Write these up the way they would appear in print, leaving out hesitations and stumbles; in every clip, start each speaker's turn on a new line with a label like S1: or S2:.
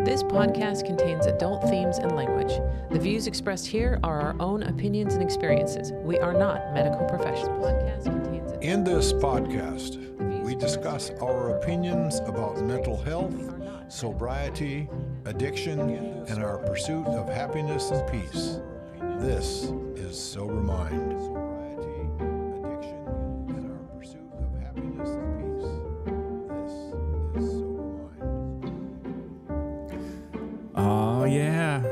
S1: This podcast contains adult themes and language. The views expressed here are our own opinions and experiences. We are not medical professionals.
S2: In this podcast, we discuss our opinions about mental health, sobriety, addiction, and our pursuit of happiness and peace. This is Sober Mind.
S3: Oh, yeah.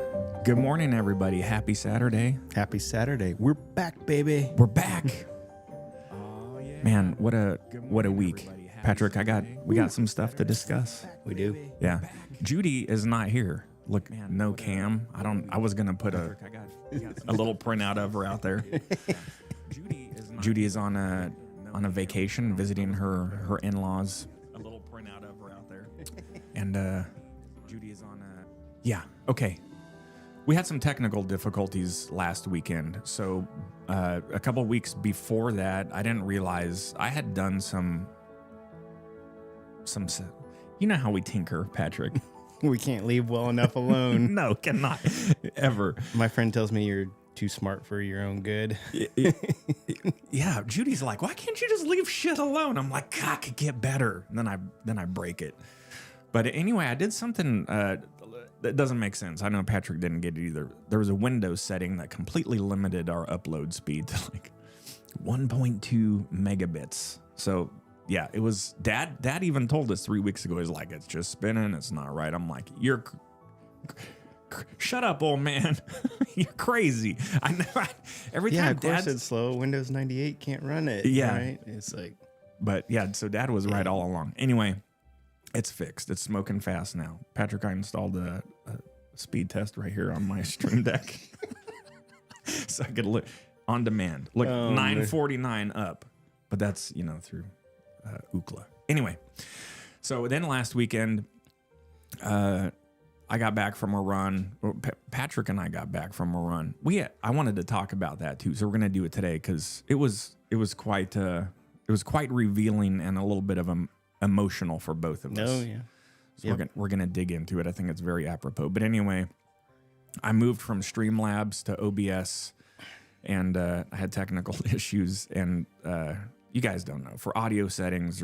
S3: Good morning, everybody. Happy Saturday.
S4: Happy Saturday. We're back, baby.
S3: We're back. Man, what a week. Patrick, we got some stuff to discuss.
S4: We do.
S3: Yeah. Judy is not here. Look, no cam. I was going to put a little printout of her out there. Judy is on a vacation visiting her in-laws. A little printout of her out there. And Judy is on a... Yeah, okay. We had some technical difficulties last weekend. So a couple weeks before that, I didn't realize I had done some. You know how we tinker, Patrick.
S4: We can't leave well enough alone.
S3: No, cannot ever.
S4: My friend tells me you're too smart for your own good.
S3: Yeah, Judy's like, why can't you just leave shit alone? I'm like, God, I could get better. And then I break it. But anyway, I did something that doesn't make sense. I know Patrick didn't get it either. There was a Windows setting that completely limited our upload speed to like 1.2 megabits. So yeah, it was Dad even told us 3 weeks ago. He's like, it's just spinning. It's not right. I'm like, shut up, old man. You're crazy. I know. Every time
S4: of course it's slow. Windows 98 can't run it.
S3: Yeah.
S4: Right? It's like,
S3: but yeah, so Dad was right all along. Anyway, it's fixed. It's smoking fast now. Patrick, I installed a speed test right here on my Stream Deck. So I could look on demand. Look, 949 up. But that's, through Ookla. Anyway, so then last weekend, I got back from a run. Patrick and I got back from a run. I wanted to talk about that too. So we're going to do it today because it was quite revealing and a little bit of emotional for both of us.
S4: oh yeah.
S3: So we're gonna dig into it. I think it's very apropos. But anyway, I moved from Streamlabs to OBS, and I had technical issues. And you guys don't know, for audio settings,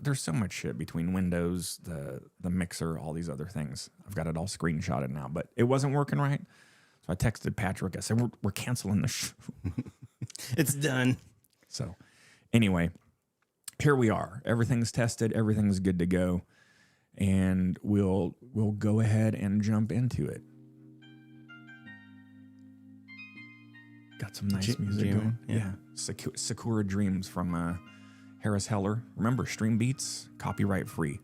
S3: there's so much shit between Windows, the mixer, all these other things. I've got it all screenshotted now, but it wasn't working right. So I texted Patrick. I said, we're canceling the show.
S4: It's done.
S3: So anyway, here we are. Everything's tested. Everything's good to go. And we'll go ahead and jump into it. Got some nice music going. Yeah. Sakura Dreams from Harris Heller. Remember, Stream Beats, copyright free.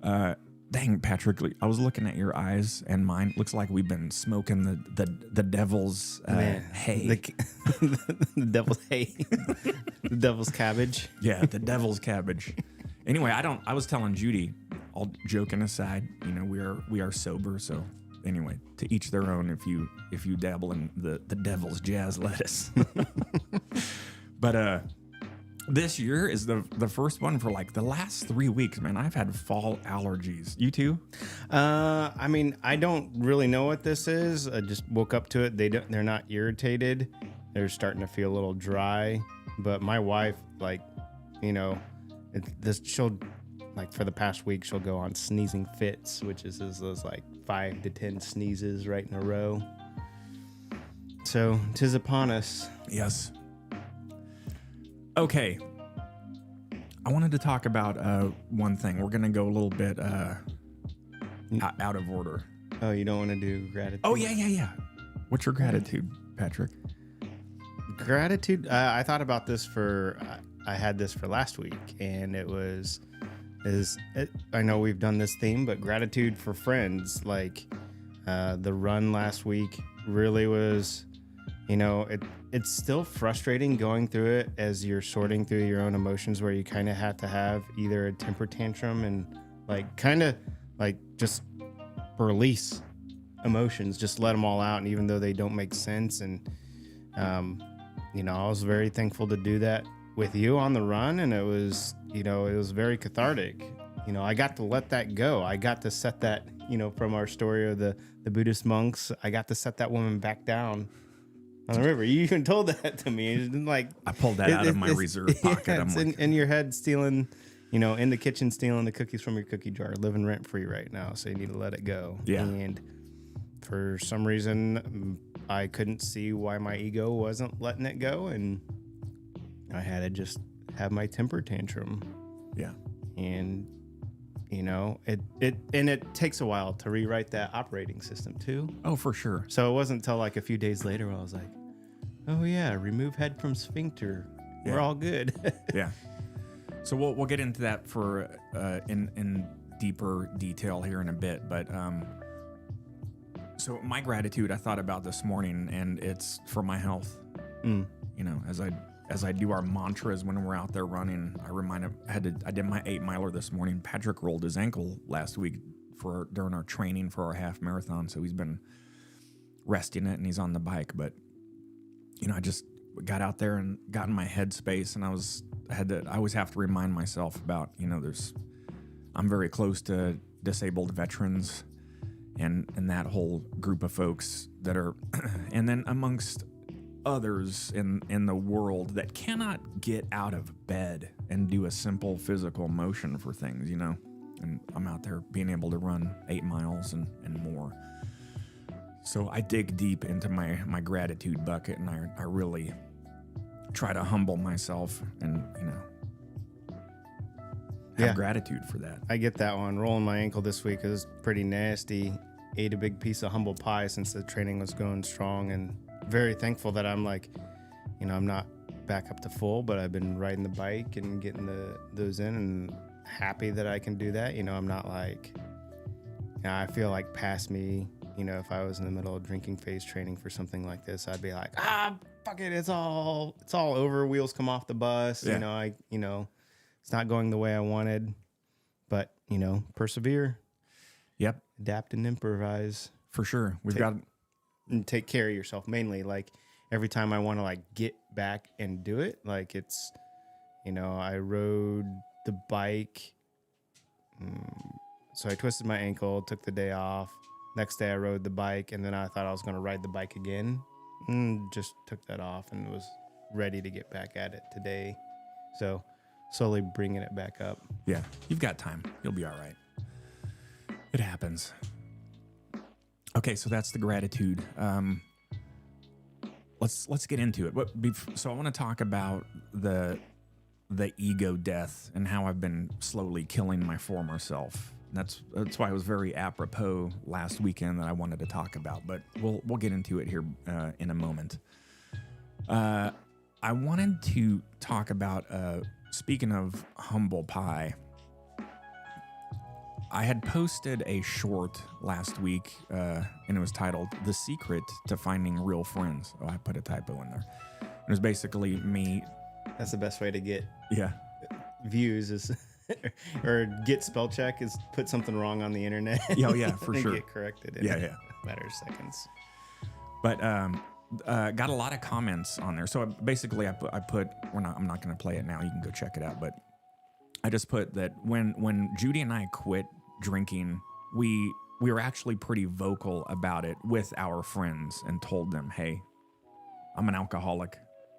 S3: Dang, Patrick, I was looking at your eyes and mine. Looks like we've been smoking the devil's hay.
S4: The devil's hay. The devil's cabbage.
S3: Yeah, the devil's cabbage. Anyway, I was telling Judy, all joking aside, we are sober, so anyway, to each their own if you dabble in the devil's jazz lettuce. But this year is the first one for like the last 3 weeks, man. I've had fall allergies. You too?
S4: I mean, I don't really know what this is. I just woke up to it. They're not irritated. They're starting to feel a little dry. But my wife, she'll for the past week, she'll go on sneezing fits, which is those like 5 to 10 sneezes right in a row. So 'tis upon us.
S3: Yes. Okay. I wanted to talk about one thing. We're gonna go a little bit out of order.
S4: Oh, you don't want to do gratitude?
S3: Oh yeah. What's your gratitude, Patrick?
S4: Gratitude. I thought about this I had this for last week, and I know we've done this theme, but gratitude for friends. Like the run last week really was, it's still frustrating going through it as you're sorting through your own emotions, where you kind of have to have either a temper tantrum and just release emotions, just let them all out. And even though they don't make sense, and I was very thankful to do that with you on the run, and it was very cathartic. I got to let that go. I got to set that from our story of the Buddhist monks, I got to set that woman back down on the river. You even told that to me. It's like
S3: I pulled that out of my reserve pocket.
S4: Yeah,
S3: I'm
S4: it's
S3: like,
S4: in your head stealing, in the kitchen stealing the cookies from your cookie jar, living rent free right now. So you need to let it go.
S3: Yeah.
S4: And for some reason, I couldn't see why my ego wasn't letting it go, and I had to just have my temper tantrum.
S3: yeah,
S4: And it takes a while to rewrite that operating system too.
S3: oh, for sure.
S4: So it wasn't until like a few days later where I was like, oh yeah, remove head from sphincter.
S3: Yeah.
S4: We're all good.
S3: Yeah. So we'll get into that for in deeper detail here in a bit, but so my gratitude I thought about this morning, and it's for my health. As I do our mantras when we're out there running, I did my 8-miler this morning. Patrick rolled his ankle last week during our training for our half marathon, so he's been resting it and he's on the bike. But I just got out there and got in my headspace, and I always have to remind myself about I'm very close to disabled veterans and that whole group of folks that are, and then amongst others in the world that cannot get out of bed and do a simple physical motion for things, and I'm out there being able to run 8 miles and more. So I dig deep into my gratitude bucket, and I really try to humble myself and have gratitude for that.
S4: I get that one. Rolling my ankle this week is pretty nasty. Ate a big piece of humble pie since the training was going strong, and very thankful that I'm like, I'm not back up to full, but I've been riding the bike and getting those in, and happy that I can do that. I'm not like, I feel like past me, if I was in the middle of drinking phase training for something like this, I'd be like, fuck it, it's all over. Wheels come off the bus.
S3: Yeah.
S4: It's not going the way I wanted, but persevere.
S3: Yep,
S4: Adapt and improvise.
S3: for sure.
S4: And take care of yourself, mainly. Like every time I want to like get back and do it, like it's, I rode the bike. So I twisted my ankle, took the day off. Next day I rode the bike, and then I thought I was going to ride the bike again, and just took that off and was ready to get back at it today. So slowly bringing it back up.
S3: Yeah, you've got time. You'll be all right. It happens. Okay, so that's the gratitude. Let's get into it. So I want to talk about the ego death and how I've been slowly killing my former self. That's why it was very apropos last weekend that I wanted to talk about. But we'll get into it here in a moment. I wanted to talk about speaking of humble pie. I had posted a short last week, and it was titled "The Secret to Finding Real Friends." Oh, I put a typo in there. It was basically me.
S4: That's the best way to get
S3: Yeah.
S4: views is, or get spell check is put something wrong on the internet.
S3: Oh, yeah, for
S4: and
S3: sure.
S4: Get corrected in
S3: Yeah.
S4: a matter of seconds.
S3: But got a lot of comments on there. So I put. I'm not going to play it now. You can go check it out. But I just put that when Judy and I quit drinking, we were actually pretty vocal about it with our friends and told them, hey, I'm an alcoholic.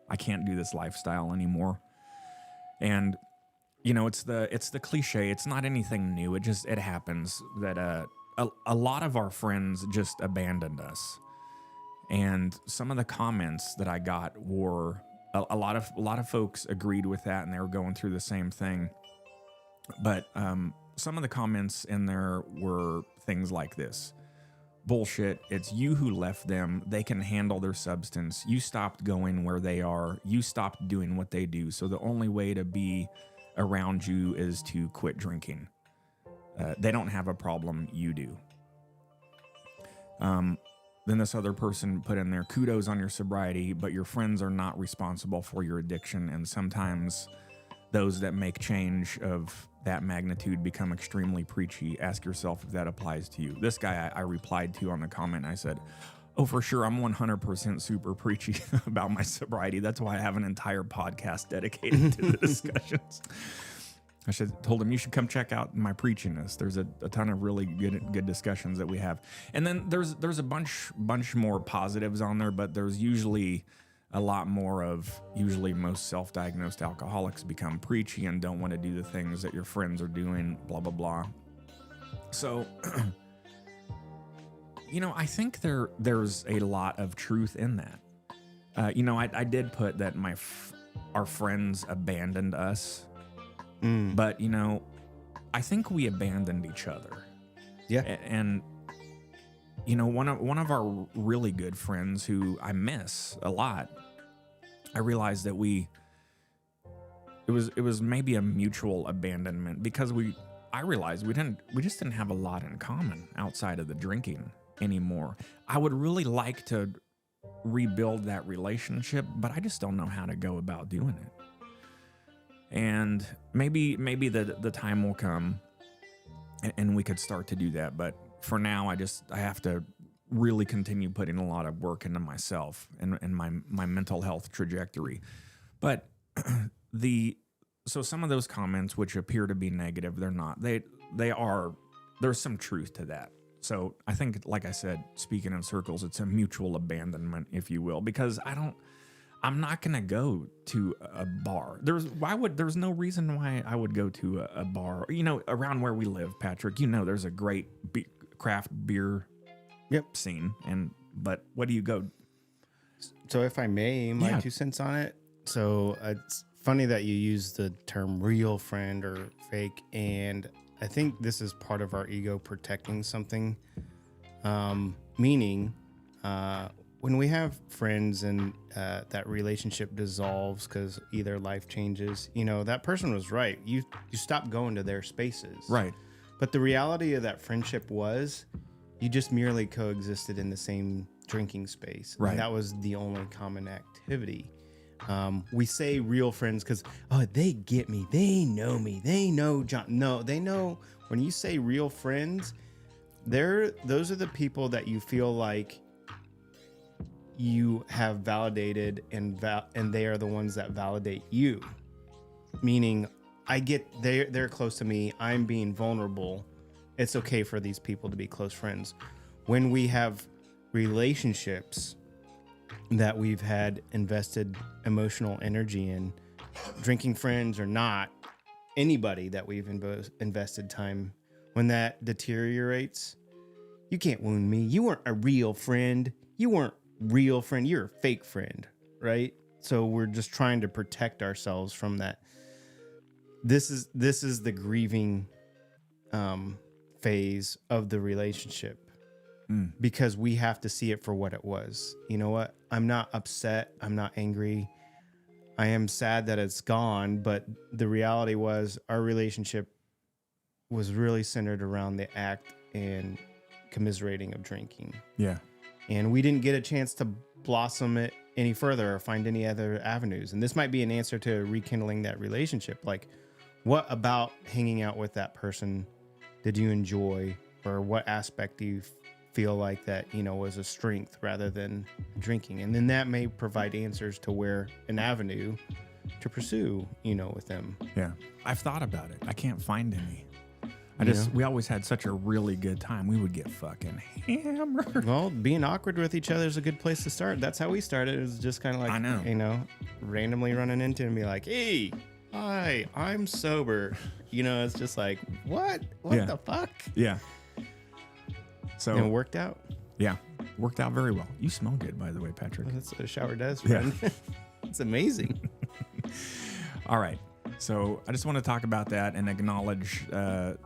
S3: I can't do this lifestyle anymore. And it's the cliche. It's not anything new. It happens that a lot of our friends just abandoned us. And some of the comments that I got were a lot of folks agreed with that, and they were going through the same thing. But some of the comments in there were things like this. Bullshit. It's you who left them. They can handle their substance. You stopped going where they are. You stopped doing what they do. So the only way to be around you is to quit drinking. They don't have a problem. You do. Then this other person put in there, kudos on your sobriety, but your friends are not responsible for your addiction. And sometimes those that make change of that magnitude become extremely preachy. Ask yourself if that applies to you. This guy I replied to on the comment, I said, oh, for sure, I'm 100% super preachy about my sobriety. That's why I have an entire podcast dedicated to the discussions. I told him you should come check out my preachiness. There's a ton of really good discussions that we have, and then there's a bunch more positives on there, but there's usually a lot more of usually most self-diagnosed alcoholics become preachy and don't want to do the things that your friends are doing, blah blah blah. So, I think there's a lot of truth in that. I did put that our friends abandoned us. But, I think we abandoned each other.
S4: Yeah.
S3: And one of our really good friends who I miss a lot, I realized that it was maybe a mutual abandonment because I realized we just didn't have a lot in common outside of the drinking anymore. I would really like to rebuild that relationship, but I just don't know how to go about doing it. And maybe the time will come and we could start to do that. But for now, I have to really continue putting a lot of work into myself and my mental health trajectory. But so some of those comments, which appear to be negative, they're not. There's some truth to that. So I think, like I said, speaking in circles, it's a mutual abandonment, if you will, because I'm not going to go to a bar. There's no reason why I would go to a bar. Around where we live, Patrick, there's a great craft beer scene. But what do you go?
S4: So if I may, my 2 cents on it. So it's funny that you use the term real friend or fake. And I think this is part of our ego protecting something. Meaning, when we have friends and that relationship dissolves because either life changes, that person was right. You stop going to their spaces.
S3: Right.
S4: But the reality of that friendship was you just merely coexisted in the same drinking space.
S3: Right.
S4: And that was the only common activity. We say real friends because, they get me. They know me. They know John. No, they know when you say real friends, those are the people that you feel like you have validated and they are the ones that validate you. Meaning they're close to me. I'm being vulnerable. It's okay for these people to be close friends. When we have relationships that we've had invested emotional energy in, drinking friends or not, anybody that we've invested time, when that deteriorates, you can't wound me. You weren't a real friend. You weren't real friend. You're a fake friend, right? So we're just trying to protect ourselves from that. This is the grieving phase of the relationship. Because we have to see it for what it was. You know what? I'm not upset. I'm not angry. I am sad that it's gone. But the reality was our relationship was really centered around the act and commiserating of drinking.
S3: Yeah.
S4: And we didn't get a chance to blossom it any further or find any other avenues. And this might be an answer to rekindling that relationship. Like, what about hanging out with that person did you enjoy? Or what aspect do you feel like that, was a strength rather than drinking? And then that may provide answers to where an avenue to pursue, with them.
S3: Yeah. I've thought about it. I can't find any. We always had such a really good time. We would get fucking hammered.
S4: Well, being awkward with each other is a good place to start. That's how we started. It was just kind of like,
S3: I know.
S4: Randomly running into and be like, hey, hi, I'm sober. It's just like, what? What the fuck?
S3: Yeah. So
S4: and it worked out.
S3: Yeah. Worked out very well. You smell good, by the way, Patrick.
S4: That's what a shower does, friend. Yeah. It's amazing.
S3: All right. So I just want to talk about that and acknowledge that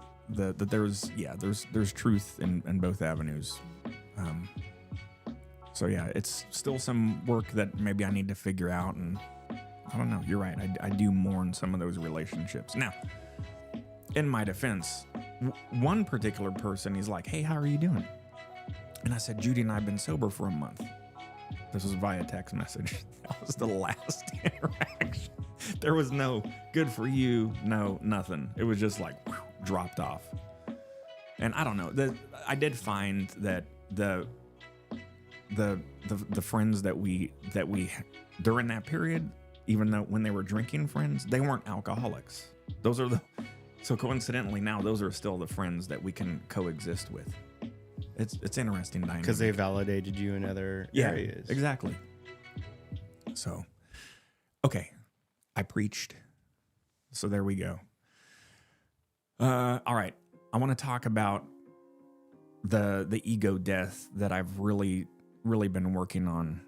S3: there's truth in both avenues. So yeah, it's still some work that maybe I need to figure out, and I don't know. You're right. I do mourn some of those relationships. Now, in my defense, one particular person, he's like, hey, how are you doing? And I said, Judy and I have been sober for a month. This was via text message. That was the last interaction. There was no good for you, no nothing. It was just like dropped off. And I don't know. I did find that the friends that we during that period, even though when they were drinking friends, they weren't alcoholics. So coincidentally now, those are still the friends that we can coexist with. It's interesting dynamic.
S4: Because they validated you in other areas.
S3: Exactly. So, okay, I preached. So there we go. All right, I want to talk about the ego death that I've really been working on,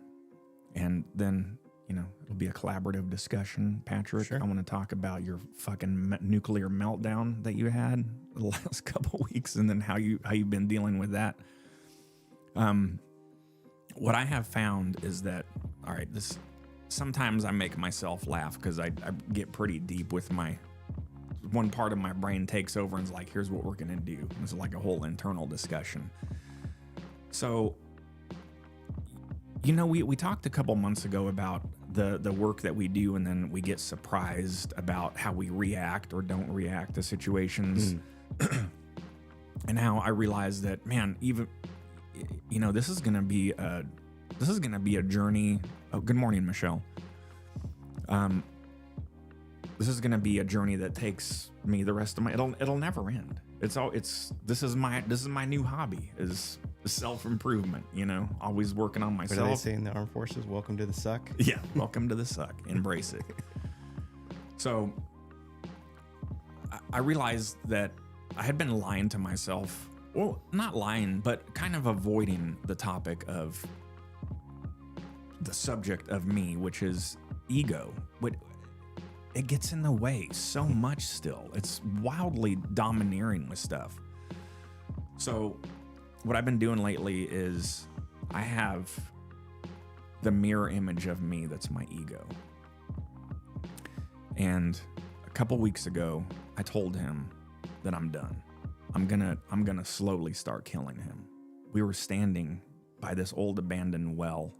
S3: and then it'll be a collaborative discussion. Patrick,
S4: Sure.
S3: I want to talk about your fucking nuclear meltdown that you had the last couple weeks, and then how you've been dealing with that. What I have found is that, all right, sometimes I make myself laugh because I get pretty deep with one part of my brain takes over and is like, here's what we're going to do. It's like a whole internal discussion. So, we talked a couple months ago about the work that we do, and then we get surprised about how we react or don't react to situations. And how I realized that, man, even, this is going to be a journey. Oh, good morning, Michelle. This is going to be a journey that takes me the rest of my, it'll never end. This is my new hobby is self-improvement, always working on myself.
S4: What do they say in the armed forces? Welcome to the suck.
S3: Yeah. Welcome to the suck. Embrace it. So I realized that I had been lying to myself. Well, not lying, but kind of avoiding the topic of the subject of me, which is ego. It gets in the way so much still. It's wildly domineering with stuff. So what I've been doing lately is I have the mirror image of me that's my ego. And a couple weeks ago, I told him that I'm done. I'm gonna slowly start killing him. We were standing by this old abandoned well,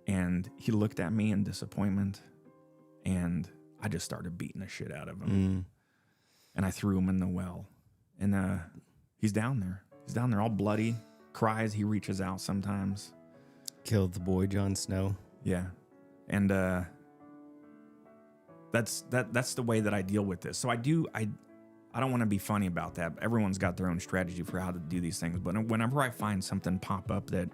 S3: and he looked at me in disappointment, and I just started beating the shit out of him. And I threw him in the well, and he's down there. He's down there all bloody, cries. He reaches out sometimes.
S4: Killed the boy Jon Snow.
S3: Yeah, and that's the way that I deal with this. So I don't want to be funny about that. Everyone's got their own strategy for how to do these things. But whenever I find something pop up that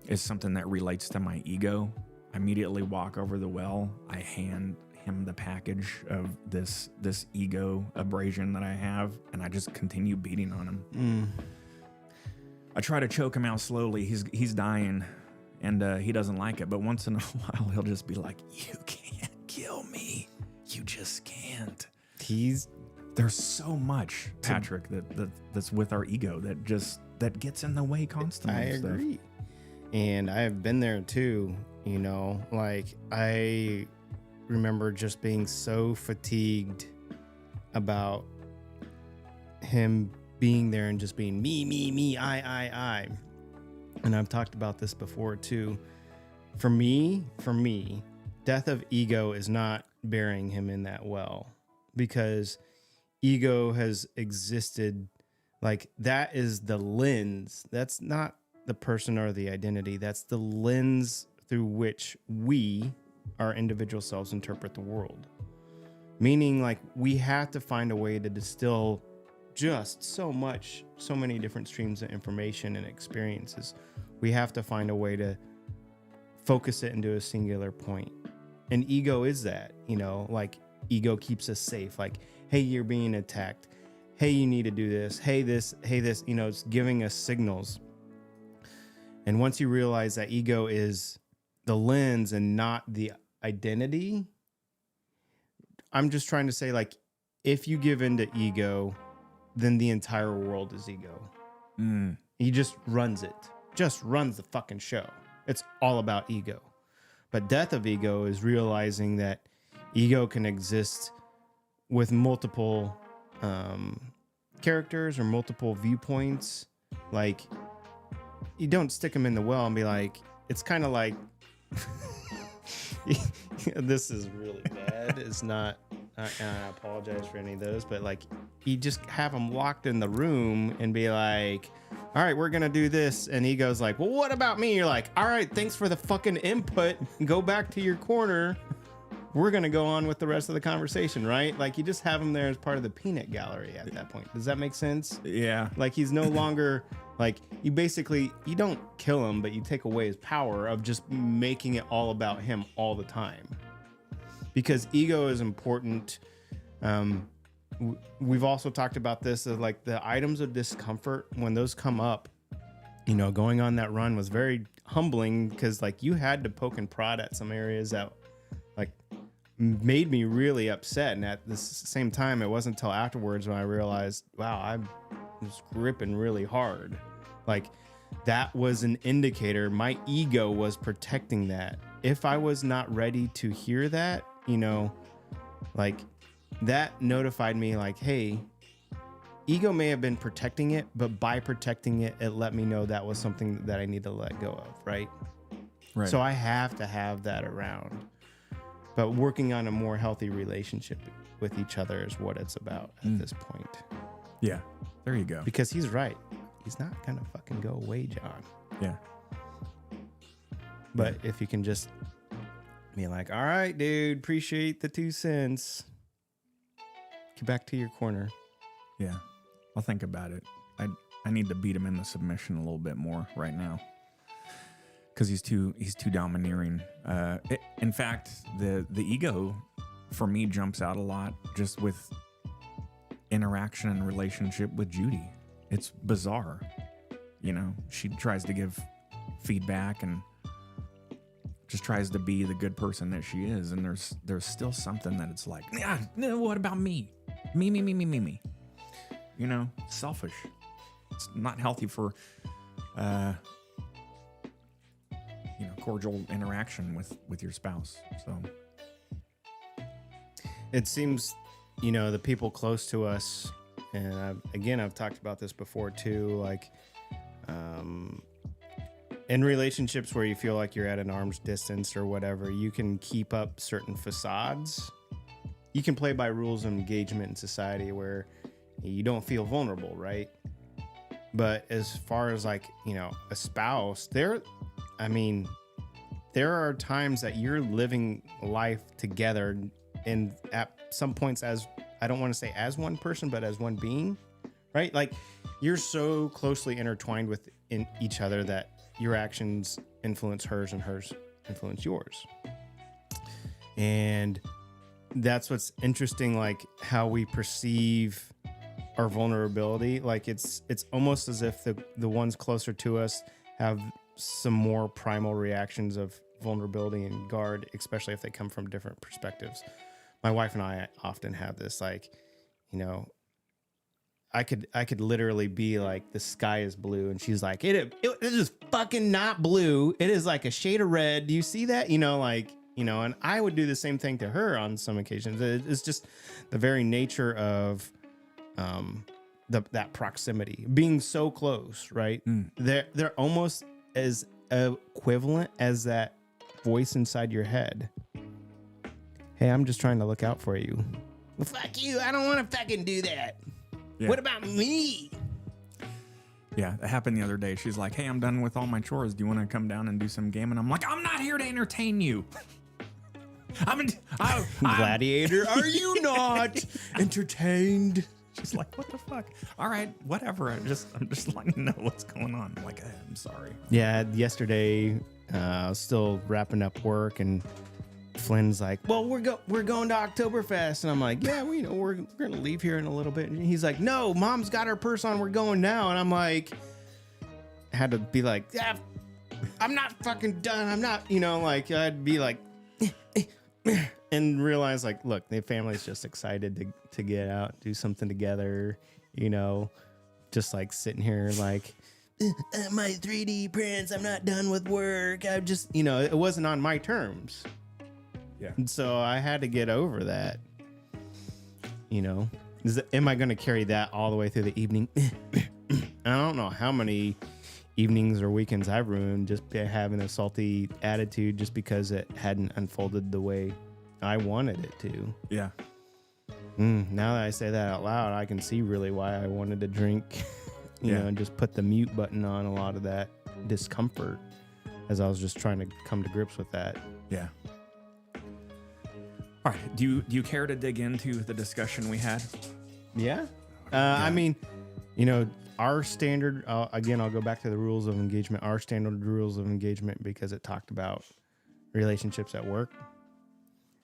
S3: is something that relates to my ego, I immediately walk over the well. I hand him the package of this ego abrasion that I have, and I just continue beating on him. I try to choke him out slowly. He's dying, and he doesn't like it. But once in a while, he'll just be like, "You can't kill me. You just can't." There's so much, Patrick, that's with our ego that gets in the way constantly.
S4: I agree. And I have been there too, like I remember just being so fatigued about him being there and just being me, I. And I've talked about this before too. For me, death of ego is not burying him in that well, because ego has existed, like that is the lens. That's not the person or the identity. That's the lens through which we, our individual selves, interpret the world. Meaning, like, we have to find a way to distill just so many different streams of information and experiences. We have to find a way to focus it into a singular point. And ego is that, like ego keeps us safe. Like, hey, you're being attacked. Hey, you need to do this. Hey, this, it's giving us signals. And once you realize that ego is the lens and not the identity, I'm just trying to say, like, if you give into ego, then the entire world is ego. He just runs it. Just runs the fucking show. It's all about ego. But death of ego is realizing that ego can exist with multiple characters or multiple viewpoints. Like, you don't stick them in the well and be like, it's kind of like, this is really bad. It's not and I apologize for any of those, but like you just have them locked in the room and be like, all right, we're going to do this. And Ego's like, well, what about me? You're like, all right, thanks for the fucking input. Go back to your corner. We're going to go on with the rest of the conversation, right? Like you just have him there as part of the peanut gallery at that point. Does that make sense?
S3: Yeah.
S4: Like he's no longer like you don't kill him, but you take away his power of just making it all about him all the time. Because ego is important. We've also talked about this as like the items of discomfort when those come up, you know, going on that run was very humbling because like you had to poke and prod at some areas that like made me really upset. And at the same time, it wasn't until afterwards when I realized, wow, I was gripping really hard. Like that was an indicator. My ego was protecting that. If I was not ready to hear that, you know, like that notified me like, hey, ego may have been protecting it, but by protecting it, it let me know that was something that I need to let go of, right?
S3: Right.
S4: So I have to have that around. But working on a more healthy relationship with each other is what it's about at this point.
S3: Yeah. There you go.
S4: Because he's right. He's not going to fucking go away, John.
S3: Yeah.
S4: But if you can just be like, all right, dude, appreciate the 2 cents. Get back to your corner.
S3: Yeah. I'll think about it. I need to beat him into submission a little bit more right now. Because he's too domineering. In fact, the ego for me jumps out a lot just with interaction and relationship with Judy. It's bizarre. You know, she tries to give feedback and just tries to be the good person that she is. And there's still something that it's like, no, what about me? Me. You know, selfish. It's not healthy for cordial interaction with your spouse. So
S4: it seems, you know, the people close to us, and I've talked about this before too, like in relationships where you feel like you're at an arm's distance or whatever, you can keep up certain facades. You can play by rules of engagement in society where you don't feel vulnerable, right? But as far as like, you know, a spouse, there are times that you're living life together and at some points as, I don't want to say as one person, but as one being, right? Like you're so closely intertwined within each other that your actions influence hers and hers influence yours. And that's what's interesting, like how we perceive our vulnerability. Like it's almost as if the ones closer to us have some more primal reactions of vulnerability and guard, especially if they come from different perspectives. My wife and I often have this, like, you know, I could literally be like, the sky is blue, and she's like, it is fucking not blue. It is like a shade of red. Do you see that? You know, like, you know, and I would do the same thing to her on some occasions. It's just the very nature of that proximity, being so close, right? They're almost as equivalent as that voice inside your head. Hey, I'm just trying to look out for you. Well, fuck you. I don't want to fucking do that. Yeah. What about me?
S3: Yeah, it happened the other day. She's like, hey, I'm done with all my chores. Do you want to come down and do some game? And I'm like, I'm not here to entertain you. I'm
S4: Gladiator, are you not entertained?
S3: She's like, what the fuck? All right, whatever. I'm just letting you know what's going on. I'm like, I'm sorry.
S4: Yeah, yesterday, I was still wrapping up work, and Flynn's like, well, we're going to Oktoberfest. And I'm like, yeah, we're going to leave here in a little bit. And he's like, no, Mom's got her purse on. We're going now. And I'm like, I had to be like, yeah, I'm not fucking done. I'm not, you know, like I'd be like, and realize like, look, the family's just excited to get out, do something together, you know, just like sitting here like, my 3D prints, I'm not done with work. I just, you know, it wasn't on my terms.
S3: Yeah.
S4: And so I had to get over that, you know. Am I going to carry that all the way through the evening? I don't know how many evenings or weekends I've ruined just having a salty attitude just because it hadn't unfolded the way I wanted it to.
S3: Yeah.
S4: Now that I say that out loud, I can see really why I wanted to drink, you know, and just put the mute button on a lot of that discomfort as I was just trying to come to grips with that.
S3: Yeah. All right. Do you care to dig into the discussion we had?
S4: Yeah. I mean, you know, our standard, again, I'll go back to the rules of engagement, our standard rules of engagement, because it talked about relationships at work.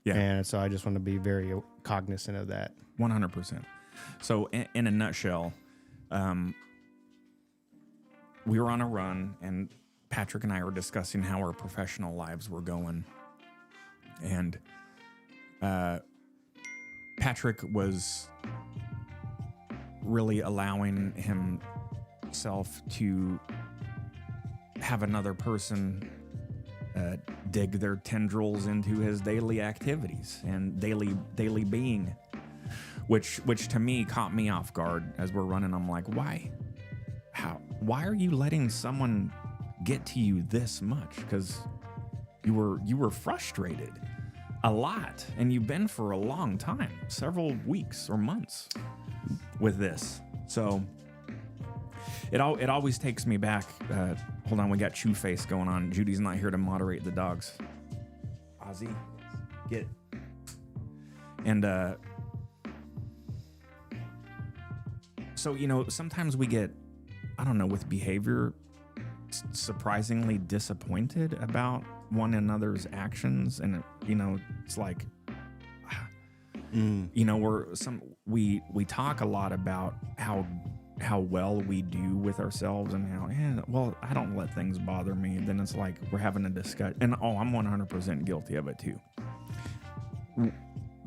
S3: Yeah.
S4: And so I just want to be very cognizant of that.
S3: 100%. So in a nutshell, we were on a run, and Patrick and I were discussing how our professional lives were going. And Patrick was really allowing himself to have another person dig their tendrils into his daily activities and daily being, which to me caught me off guard as we're running. I'm like, why are you letting someone get to you this much? Because you were frustrated a lot, and you've been for a long time, several weeks or months with this. So it always takes me back. Hold on, we got Chew Face going on. Judy's not here to moderate the dogs. Ozzy, get. And so, you know, sometimes we get, I don't know, with behavior, surprisingly disappointed about one another's actions, and you know, it's like, you know, we talk a lot about how well we do with ourselves and how, well, I don't let things bother me. And then it's like we're having a discussion, and I'm 100% guilty of it too.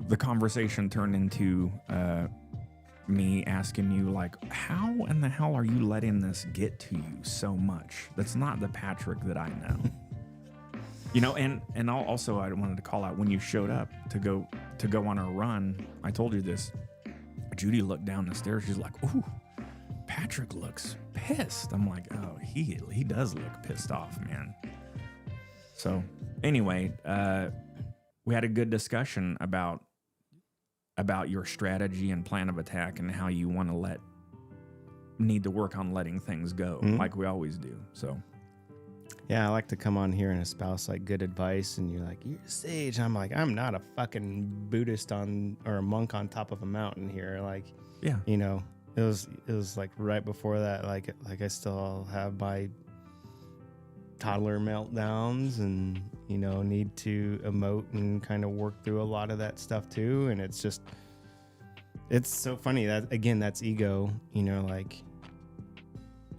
S3: The conversation turned into me asking you, like, how in the hell are you letting this get to you so much? That's not the Patrick that I know. You know, and also I wanted to call out, when you showed up to go on a run, I told you this. Judy looked down the stairs. She's like, ooh, Patrick looks pissed. I'm like, oh, he does look pissed off, man. So anyway, we had a good discussion about your strategy and plan of attack and how you want to need to work on letting things go, like we always do. So
S4: yeah, I like to come on here and espouse like good advice, and you're like, you're a sage. I'm like, I'm not a fucking Buddhist or a monk on top of a mountain here. Like,
S3: yeah,
S4: you know, it was like right before that, like I still have my toddler meltdowns, and you know, need to emote and kind of work through a lot of that stuff too. And it's so funny that, again, that's ego, you know, like,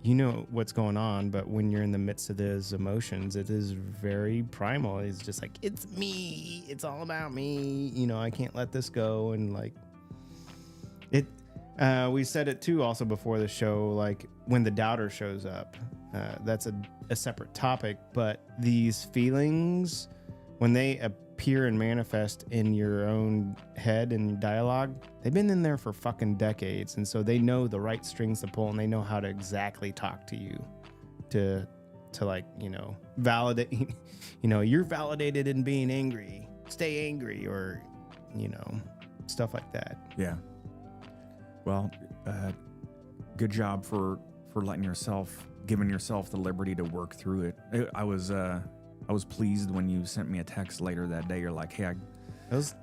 S4: you know what's going on, but when you're in the midst of those emotions, it is very primal. It's just like, it's me, it's all about me, you know, I can't let this go. And like it, we said it too also before the show, like when the doubter shows up, that's a separate topic, but these feelings, when they appear and manifest in your own head and dialogue, they've been in there for fucking decades, and so they know the right strings to pull, and they know how to exactly talk to you to like, you know, validate, you know, you're validated in being angry, stay angry, or, you know, stuff like that.
S3: Yeah. Well, good job for giving yourself the liberty to work through it. I was pleased when you sent me a text later that day. You're like, hey,
S4: It was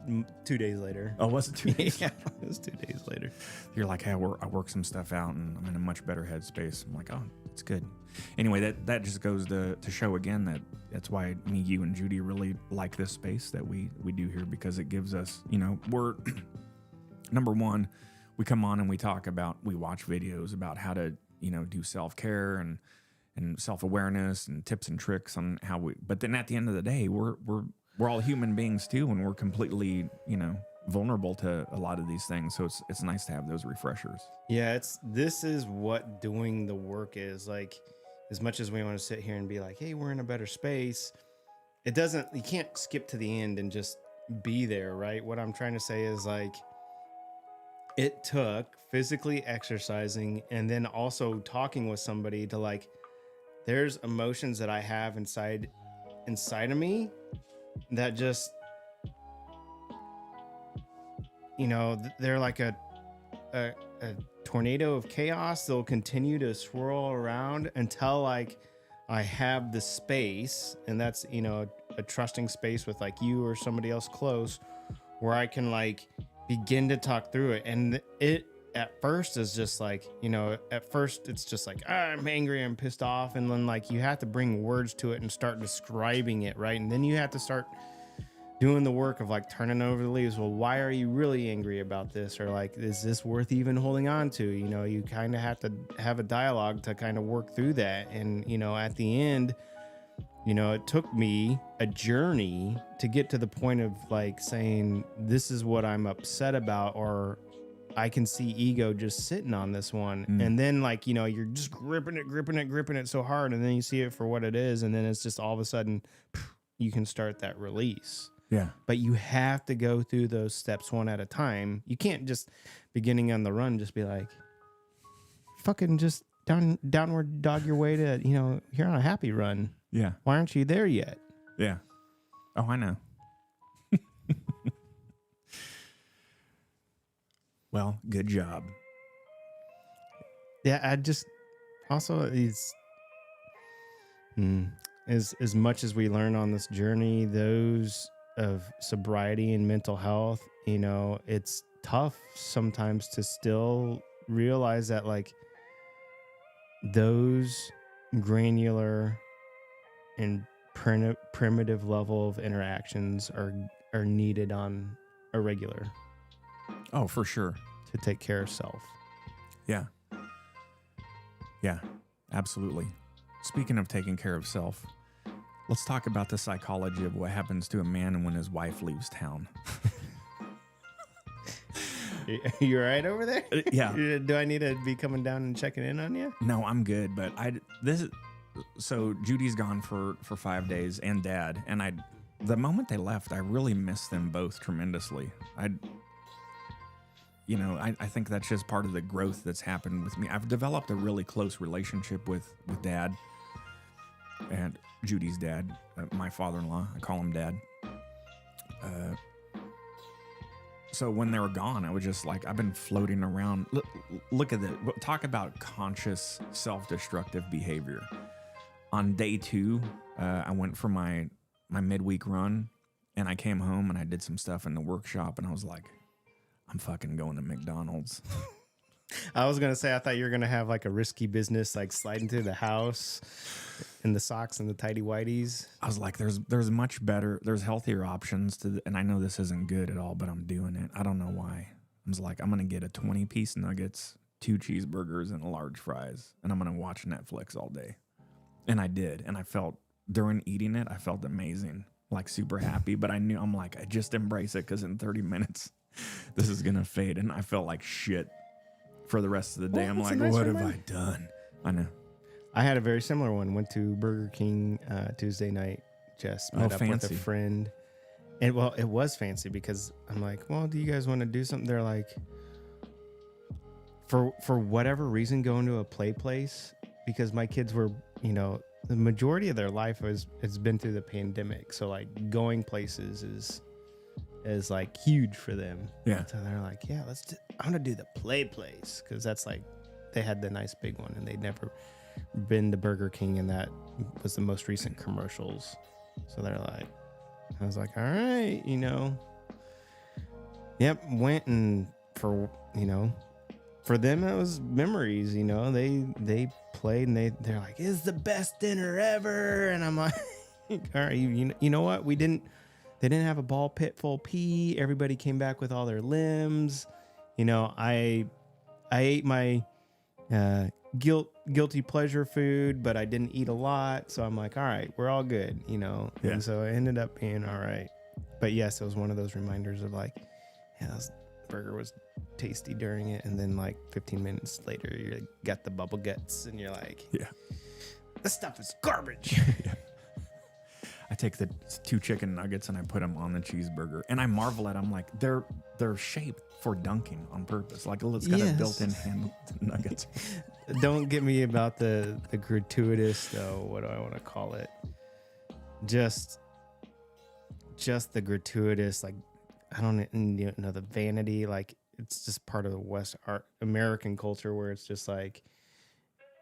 S4: 2 days later.
S3: Oh, was it 2 days?
S4: Yeah, it was 2 days later.
S3: You're like, hey, I work some stuff out, and I'm in a much better headspace. I'm like, oh, it's good. Anyway, that just goes to show again that's why me, you, and Judy really like this space that we do here, because it gives us, you know, we're number one, we come on and we watch videos about how to, you know, do self-care and self-awareness and tips and tricks on how but then at the end of the day, we're all human beings too, and we're completely, you know, vulnerable to a lot of these things. So it's nice to have those refreshers.
S4: Yeah, this is what doing the work is. Like, as much as we want to sit here and be like, hey, we're in a better space, you can't skip to the end and just be there, right? What I'm trying to say is, like, it took physically exercising and then also talking with somebody to, like, there's emotions that I have inside of me that just, they're like a tornado of chaos. They'll continue to swirl around until like I have the space, and that's, a trusting space with like you or somebody else close, where I can like begin to talk through it. And it at first is just like, at first it's just like, I'm angry, I'm pissed off. And then like you have to bring words to it and start describing it, right? And then you have to start doing the work of like turning over the leaves. Well, why are you really angry about this? Or like, is this worth even holding on to? You kind of have to have a dialogue to kind of work through that. And, at the end, it took me a journey to get to the point of like saying, this is what I'm upset about, or I can see ego just sitting on this one. And then like, you're just gripping it so hard. And then you see it for what it is. And then it's just all of a sudden you can start that release.
S3: Yeah.
S4: But you have to go through those steps one at a time. You can't just beginning on the run, just be like, fucking just downward dog your way to, you're on a happy run.
S3: Yeah.
S4: Why aren't you there yet?
S3: Yeah. Oh, I know. Well, good job.
S4: Yeah. I just also as much as we learn on this journey, those of sobriety and mental health, it's tough sometimes to still realize that like those granular and primitive level of interactions are needed on a regular.
S3: Oh, for sure.
S4: To take care of self.
S3: Yeah. Yeah, absolutely. Speaking of taking care of self, let's talk about the psychology of what happens to a man when his wife leaves town.
S4: You all right over there?
S3: Yeah.
S4: Do I need to be coming down and checking in on you?
S3: No, I'm good. But so Judy's gone for 5 days, and Dad, and the moment they left, I really missed them both tremendously. I think that's just part of the growth that's happened with me. I've developed a really close relationship with Dad and Judy's dad, my father-in-law. I call him Dad. So when they were gone, I was just like, I've been floating around. Look at it. Talk about conscious self-destructive behavior. On day 2, I went for my midweek run, and I came home and I did some stuff in the workshop, and I was like, I'm fucking going to McDonald's.
S4: I was going to say, I thought you were going to have like a risky business, like sliding through the house in the socks and the tidy whities.
S3: I was like, there's much better, there's healthier options and I know this isn't good at all, but I'm doing it. I don't know why. I was like, I'm going to get a 20-piece nuggets, 2 cheeseburgers, and a large fries, and I'm going to watch Netflix all day. And I did. And I felt, during eating it, I felt amazing, like super happy, but I'm like, I just embrace it, because in 30 minutes, this is going to fade. And I felt like shit for the rest of the day.
S4: Well,
S3: I'm like,
S4: nice
S3: what
S4: reminder.
S3: have I done? I know.
S4: I had a very similar one. Went to Burger King Tuesday night. Just met up with
S3: fancy.
S4: a friend. And well, it was fancy because I'm like, well, do you guys want to do something? They're like, for whatever reason, going to a play place, because my kids were, the majority of their life has been through the pandemic. So like going places is like huge for them.
S3: Yeah.
S4: So they're like, yeah, I'm gonna do the play place, because that's like, they had the nice big one, and they'd never been to Burger King, and that was the most recent commercials. So they're like, I was like, all right, yep, went, and for them it was memories. They played, and they're like, it's the best dinner ever, and I'm like, all right, you know what, they didn't have a ball pit full pee. Everybody came back with all their limbs. I ate my guilty pleasure food, but I didn't eat a lot. So I'm like, all right, we're all good,
S3: Yeah.
S4: And so it ended up being all right. But yes, it was one of those reminders of like, yeah, the burger was tasty during it. And then like 15 minutes later, you got the bubble guts, and you're like,
S3: Yeah.
S4: this stuff is garbage.
S3: I take the 2 chicken nuggets and I put them on the cheeseburger, and I marvel at them, like they're shaped for dunking on purpose. Like it's got a built-in handle to nuggets.
S4: Don't get me about the gratuitous, though. What do I want to call it? Just the gratuitous, like I don't know, the vanity, like it's just part of the West American culture where it's just like,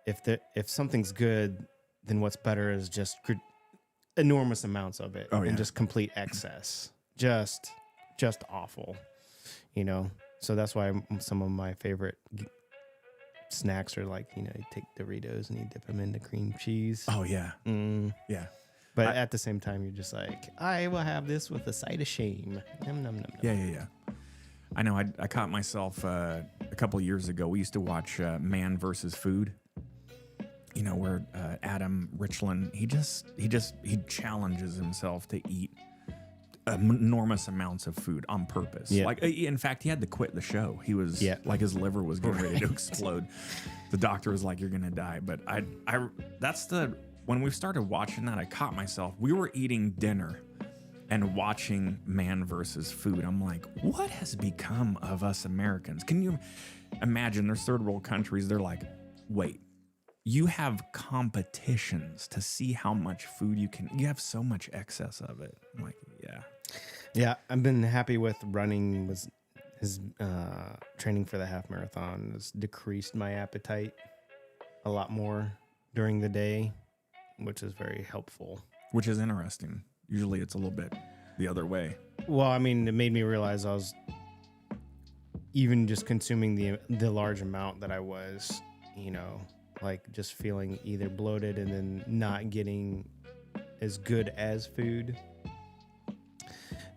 S4: if something's good, then what's better is just enormous amounts of it and just complete excess. Just awful, you know? So that's why some of my favorite snacks are like, you know, you take Doritos and you dip them into cream cheese.
S3: Oh, yeah. Yeah.
S4: But at the same time, you're just like, I will have this with a side of shame. Nom, nom, nom, nom.
S3: Yeah. I know. I caught myself a couple years ago. We used to watch Man vs. Food. You know, where Adam Richland, he challenges himself to eat enormous amounts of food on purpose.
S4: Yeah.
S3: Like, in fact, he had to quit the show. He was like, his liver was getting ready to explode. The doctor was like, "You're gonna die." But when we started watching that, I caught myself. We were eating dinner and watching Man vs. Food. I'm like, what has become of us Americans? Can you imagine? There's third world countries. They're like, wait. You have competitions to see how much food you have so much excess of it. I'm like, yeah.
S4: Yeah, I've been happy with running. His training for the half marathon has decreased my appetite a lot more during the day, which is very helpful.
S3: Which is interesting. Usually it's a little bit the other way.
S4: Well, I mean, it made me realize I was even just consuming the large amount that I was, you know, like just feeling either bloated and then not getting as good as food,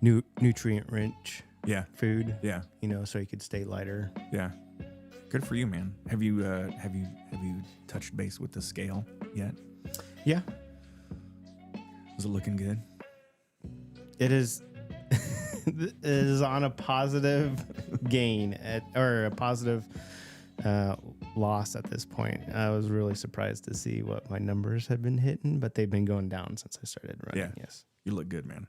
S4: nutrient rich food.
S3: Yeah.
S4: You know, so you could stay lighter.
S3: Yeah. Good for you, man. Have you touched base with the scale yet?
S4: Yeah.
S3: Is it looking good?
S4: It is. It is on a positive gain or a positive loss at this point. I was really surprised to see what my numbers have been hitting, but they've been going down since I started running.
S3: Yeah.
S4: Yes.
S3: You look good, man.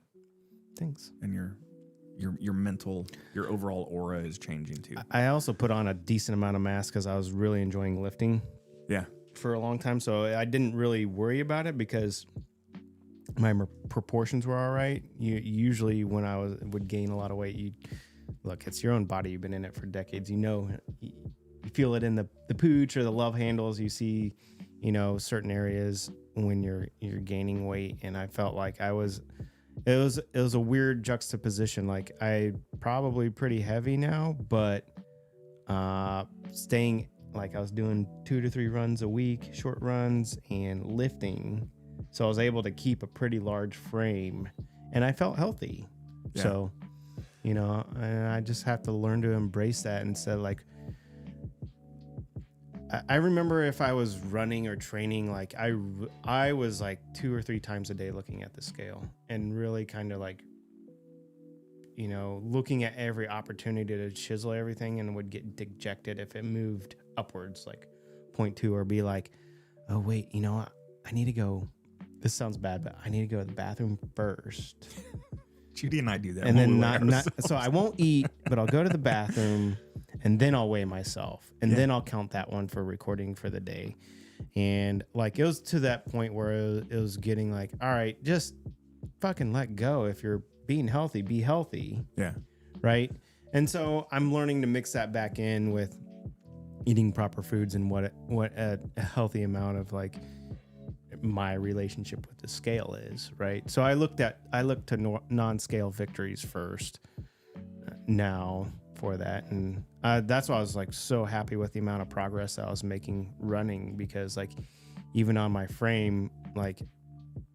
S4: Thanks.
S3: And your mental, your overall aura is changing too.
S4: I also put on a decent amount of mass because I was really enjoying lifting.
S3: Yeah.
S4: For a long time, so I didn't really worry about it because my proportions were all right. Usually when I would gain a lot of weight, look, it's your own body. You've been in it for decades. You know, you feel it in the pooch or the love handles. You see, you know, certain areas when you're gaining weight, and I felt like it was a weird juxtaposition. Like I probably pretty heavy now, but staying. Like I was doing 2 to 3 runs a week, short runs, and lifting. So I was able to keep a pretty large frame and I felt healthy. Yeah. So, you know, and I just have to learn to embrace that instead. Like, I remember if I was running or training, like I was like 2 or 3 times a day looking at the scale and really kind of like, you know, looking at every opportunity to chisel everything, and would get dejected if it moved upwards like 0.2 or be like, oh wait, you know what? I need to go. This sounds bad, but I need to go to the bathroom first.
S3: Judy and I do that.
S4: And then not so I won't eat, but I'll go to the bathroom and then I'll weigh myself. And then I'll count that one for recording for the day. And like it was to that point where it was getting like, all right, just fucking let go. If you're being healthy, be healthy.
S3: Yeah.
S4: Right. And so I'm learning to mix that back in with eating proper foods and what a healthy amount of like my relationship with the scale is. Right. So I looked to non-scale victories first now for that. And that's why I was like so happy with the amount of progress I was making running, because like even on my frame, like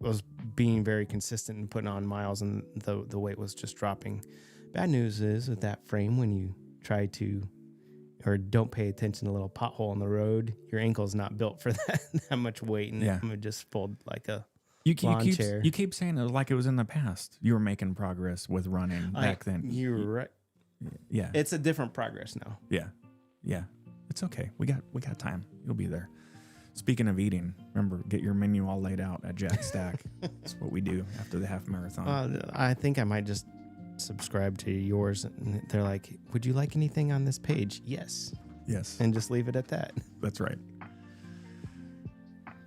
S4: I was being very consistent and putting on miles, and the weight was just dropping. Bad news is with that frame, when you try to or don't pay attention to a little pothole in the road, your ankle's not built for that much weight, and it would just fold like a lawn chair.
S3: You keep saying it like it was in the past. You were making progress with running back then.
S4: You were right.
S3: Yeah.
S4: It's a different progress now.
S3: Yeah. Yeah. It's okay. We got time. You'll be there. Speaking of eating, remember, get your menu all laid out at Jack Stack. That's what we do after the half marathon.
S4: I think I might just subscribe to yours. And they're like, would you like anything on this page? Yes.
S3: Yes.
S4: And just leave it at that.
S3: That's right.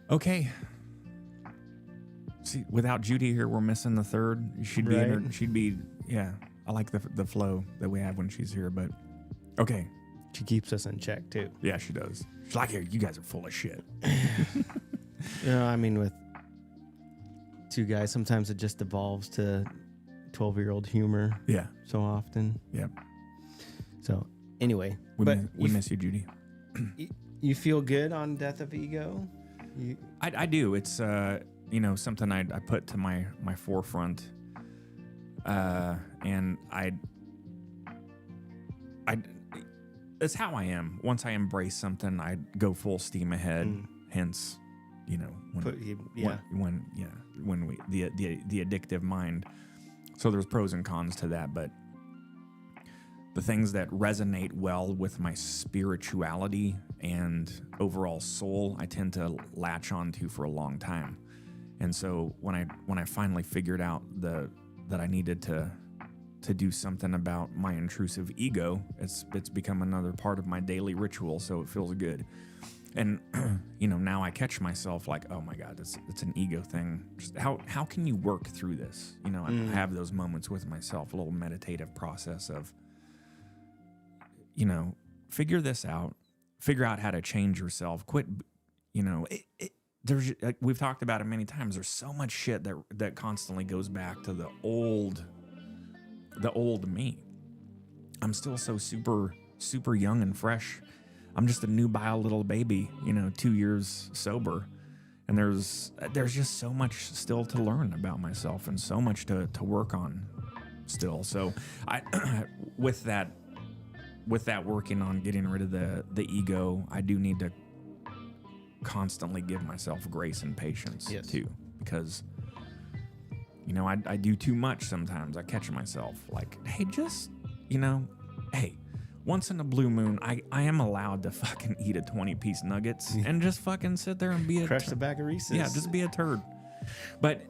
S3: Okay. See, without Judy here, we're missing the third. She'd be,
S4: Right.
S3: she'd be, yeah. I like the flow that we have when she's here. But okay,
S4: She keeps us in check too.
S3: yeah, she does. She's like, "Here, you guys are full of shit."
S4: I mean, with two guys, sometimes it just evolves to 12-year-old humor
S3: Yeah,
S4: so often.
S3: yeah.
S4: So anyway,
S3: We
S4: you,
S3: miss you, Judy.
S4: you feel good on Death of Ego?
S3: I do. It's something I put to my forefront, and I it's how I am. Once I embrace something, I go full steam ahead. Hence, when we the addictive mind. So there's pros and cons to that, but the things that resonate well with my spirituality and overall soul, I tend to latch onto for a long time. And so when I finally figured out that I needed to do something about my intrusive ego, it's become another part of my daily ritual, so it feels good. And now I catch myself like, oh my God, it's an ego thing. Just how can you work through this? I have those moments with myself, a little meditative process of, figure this out, figure out how to change yourself, quit, there's, like we've talked about it many times, there's so much shit that constantly goes back to the old me. I'm still so super, super young and fresh. I'm just a nubile little baby, 2 years sober. And there's just so much still to learn about myself and so much to work on still. So I, with that working on getting rid of the ego, I do need to constantly give myself grace and patience too, because I do too much sometimes. I catch myself like, hey, just hey, once in a blue moon, I am allowed to fucking eat a 20-piece nuggets and just fucking sit there and be
S4: crush the bag of Reese's.
S3: Yeah, just be a turd. But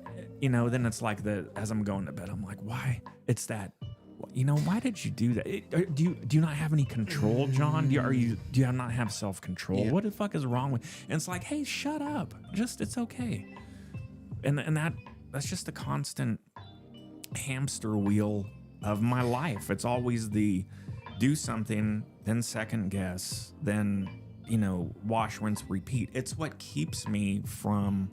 S3: then it's like as I'm going to bed, I'm like, why? It's that. Why did you do that? Do you not have any control, John? Do you not have self-control?
S4: Yeah.
S3: What the fuck is wrong with? And it's like, hey, shut up. It's okay. And that's just the constant hamster wheel of my life. It's always the do something, then second guess, then wash, rinse, repeat. It's what keeps me from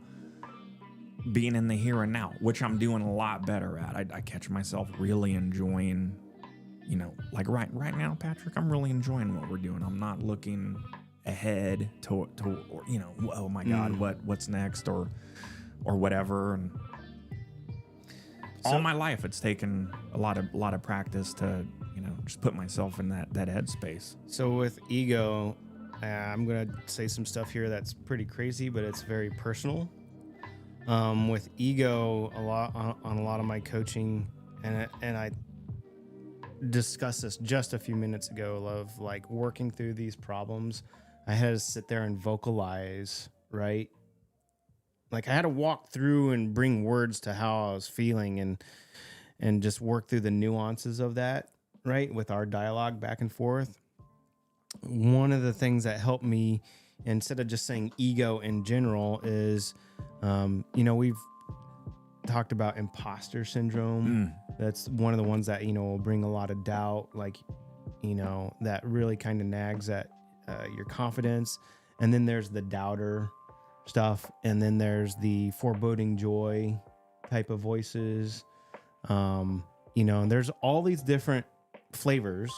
S3: being in the here and now, which I'm doing a lot better at. I catch myself really enjoying, like right now, Patrick, I'm really enjoying what we're doing. I'm not looking ahead to oh my God, what's next or whatever. And all my life, it's taken a lot of practice to, just put myself in that headspace.
S4: So with ego, I'm going to say some stuff here that's pretty crazy, but it's very personal. With ego, a lot of my coaching, and I discussed this just a few minutes ago, of like working through these problems. I had to sit there and vocalize, right? Like I had to walk through and bring words to how I was feeling and just work through the nuances of that, right? With our dialogue back and forth. One of the things that helped me, instead of just saying ego in general, is, we've talked about imposter syndrome. That's one of the ones that, will bring a lot of doubt, like, that really kind of nags at your confidence. And then there's the doubter stuff. And then there's the foreboding joy type of voices. And there's all these different flavors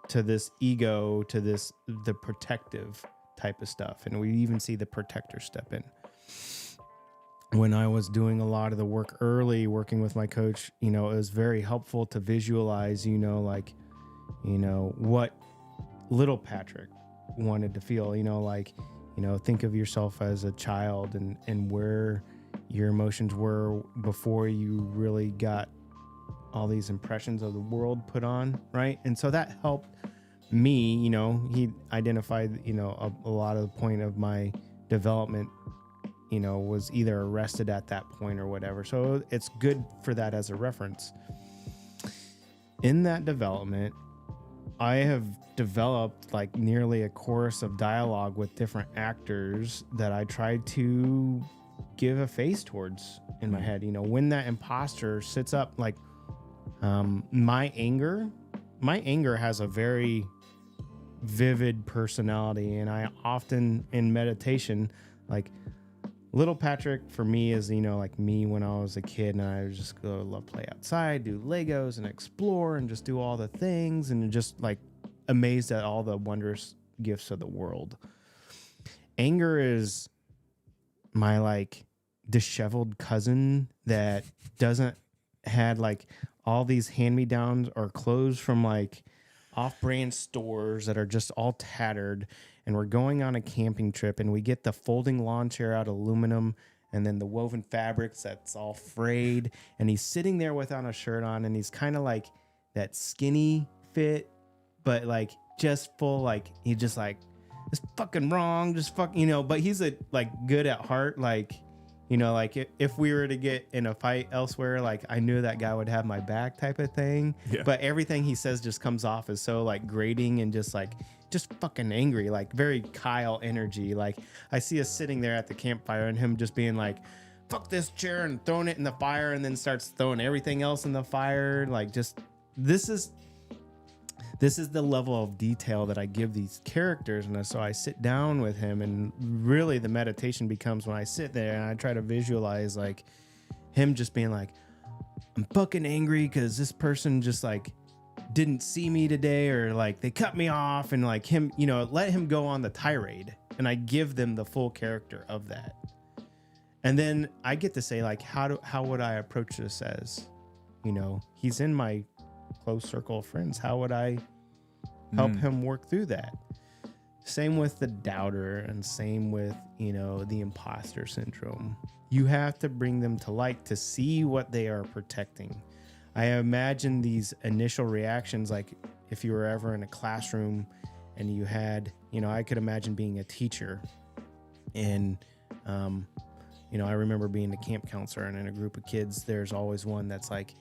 S4: to this ego, to the protective type of stuff. And we even see the protector step in. When I was doing a lot of the work early, working with my coach, it was very helpful to visualize, what little Patrick wanted to feel, think of yourself as a child and where your emotions were before you really got all these impressions of the world put on, right? And so that helped me, he identified, a lot of the point of my development, was either arrested at that point or whatever. So it's good for that as a reference. In that development, I have developed like nearly a course of dialogue with different actors that I tried to give a face towards in my head. When that imposter sits up, like My anger has a very vivid personality, and I often in meditation, like little Patrick for me is, like me when I was a kid, and I would just go love play outside, do Legos and explore and just do all the things and just like amazed at all the wondrous gifts of the world. Anger is my like disheveled cousin that doesn't had like all these hand-me-downs or clothes from like off-brand stores that are just all tattered, and we're going on a camping trip and we get the folding lawn chair out of aluminum and then the woven fabrics that's all frayed, and he's sitting there without a shirt on, and he's kind of like that skinny fit but like just full, like he's just like, it's fucking wrong, just fuck, but he's a like good at heart, like like if we were to get in a fight elsewhere, like I knew that guy would have my back type of thing. Yeah. But everything he says just comes off as so like grating and just fucking angry, like very Kyle energy. Like I see us sitting there at the campfire and him just being like, fuck this chair, and throwing it in the fire, and then starts throwing everything else in the fire. Like just, this is the level of detail that I give these characters. And so I sit down with him, and really the meditation becomes when I sit there and I try to visualize like him just being like, I'm fucking angry because this person just like didn't see me today, or like they cut me off, and like him, let him go on the tirade, and I give them the full character of that. And then I get to say like, how would I approach this as, he's in my close circle of friends. How would I help him work through that? Same with the doubter, and same with, the imposter syndrome. You have to bring them to light to see what they are protecting. I imagine these initial reactions, like if you were ever in a classroom and you had, I could imagine being a teacher, and, I remember being a camp counselor, and in a group of kids, there's always one that's like,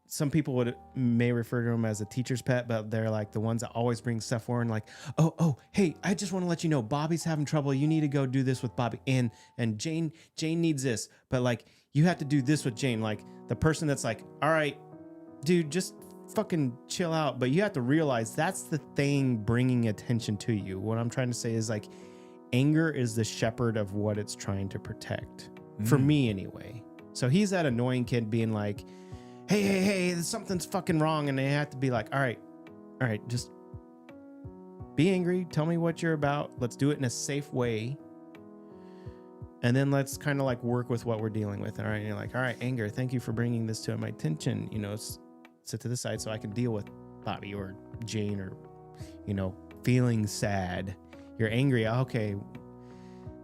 S4: some people may refer to them as a teacher's pet, but they're like the ones that always bring stuff forward, like, oh, hey, I just want to let you know, Bobby's having trouble. You need to go do this with Bobby, and Jane needs this, but like you have to do this with Jane. Like the person that's like, all right, dude, just fucking chill out. But you have to realize that's the thing bringing attention to you. What I'm trying to say is like, anger is the shepherd of what it's trying to protect, for me anyway. So he's that annoying kid being like, hey, something's fucking wrong. And they have to be like, all right, just be angry. Tell me what you're about. Let's do it in a safe way. And then let's kind of like work with what we're dealing with. All right. And you're like, all right, anger, thank you for bringing this to my attention. Sit to the side so I can deal with Bobby or Jane, or, feeling sad. You're angry. Okay.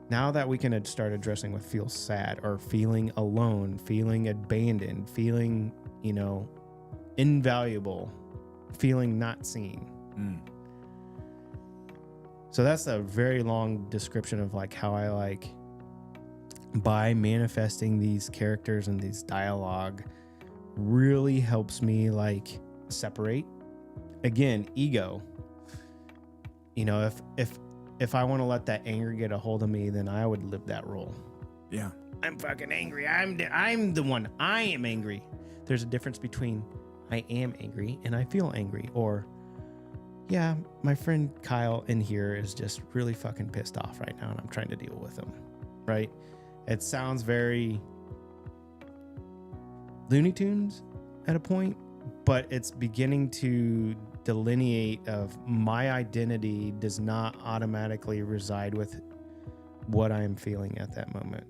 S4: Now that we can start addressing what feels sad, or feeling alone, feeling abandoned, feeling, invaluable, feeling not seen. So that's a very long description of like how I like, by manifesting these characters and these dialogue, really helps me like separate. Again, ego. If I want to let that anger get a hold of me, then I would live that role.
S3: Yeah.
S4: I'm fucking angry. I'm the one. I am angry. There's a difference between I am angry and I feel angry, or yeah, my friend Kyle in here is just really fucking pissed off right now and I'm trying to deal with him, right? It sounds very Looney Tunes at a point, but it's beginning to delineate of my identity does not automatically reside with what I am feeling at that moment.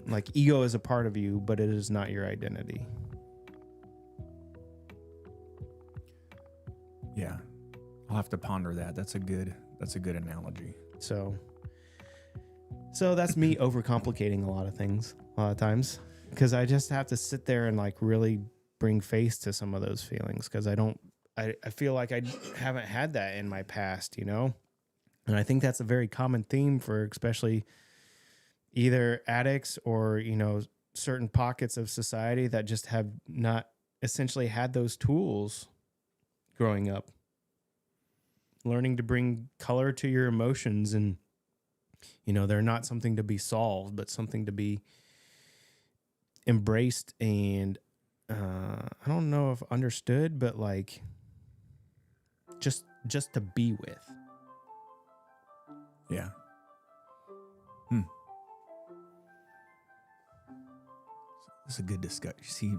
S4: Like ego is a part of you, but it is not your identity.
S3: Yeah. I'll have to ponder that. That's a good analogy.
S4: So that's me overcomplicating a lot of things a lot of times, because I just have to sit there and like really bring face to some of those feelings, because I feel like I haven't had that in my past, and I think that's a very common theme for especially either addicts or certain pockets of society that just have not essentially had those tools growing up, learning to bring color to your emotions and You know, they're not something to be solved, but something to be embraced and I don't know if understood, but like just to be with.
S3: Yeah. This is a good discussion. You see,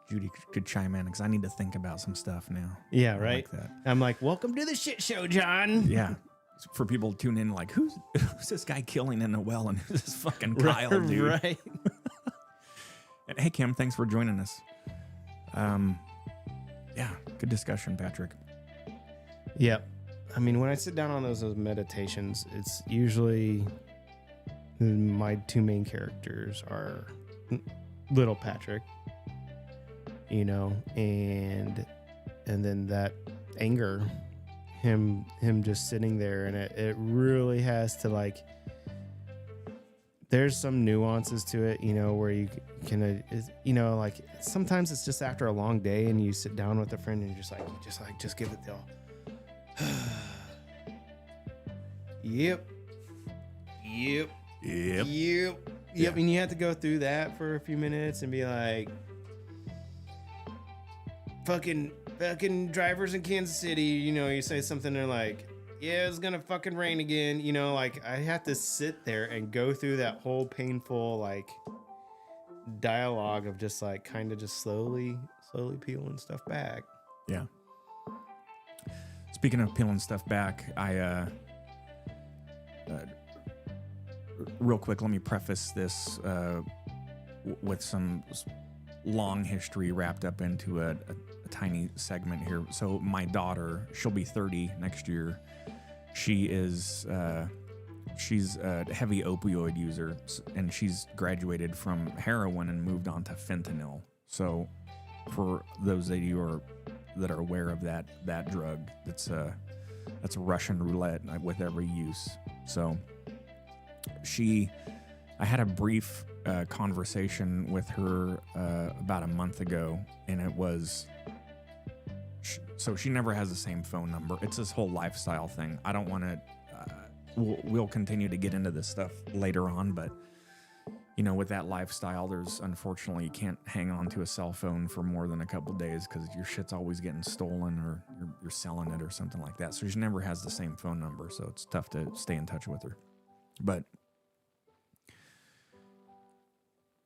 S3: Judy could chime in because I need to think about some stuff now.
S4: Yeah,
S3: I
S4: right.
S3: like that.
S4: I'm like, welcome to the shit show, John.
S3: Yeah. For people to tune in, like, who's this guy killing in the well, and who's this fucking Kyle, dude?
S4: Right.
S3: And hey, Kim, thanks for joining us. Yeah, good discussion, Patrick.
S4: Yep. I mean, when I sit down on those meditations, it's usually my two main characters are little Patrick, you know, and then that anger, him just sitting there, and it really has to, like, there's some nuances to it, you know, where you can, you know, like sometimes it's just after a long day and you sit down with a friend and you're just give it the all. Yep. And you have to go through that for a few minutes and be like, fucking drivers in Kansas City, you know, you say something, they're like, yeah, it's gonna fucking rain again, you know, like I have to sit there and go through that whole painful like dialogue of just like kind of just slowly peeling stuff back.
S3: Yeah. Speaking of peeling stuff back, I real quick, let me preface this with some long history wrapped up into a tiny segment here. So my daughter, she'll be 30 next year. She's a heavy opioid user, and she's graduated from heroin and moved on to fentanyl. So for those of you that are aware of that drug, that's Russian roulette with every use. So I had a brief conversation with her about a month ago, and it was, so she never has the same phone number. It's this whole lifestyle thing. I don't want to, we'll continue to get into this stuff later on, but you know, with that lifestyle, there's, unfortunately, you can't hang on to a cell phone for more than a couple days because your shit's always getting stolen or you're selling it or something like that. So she never has the same phone number, so it's tough to stay in touch with her. But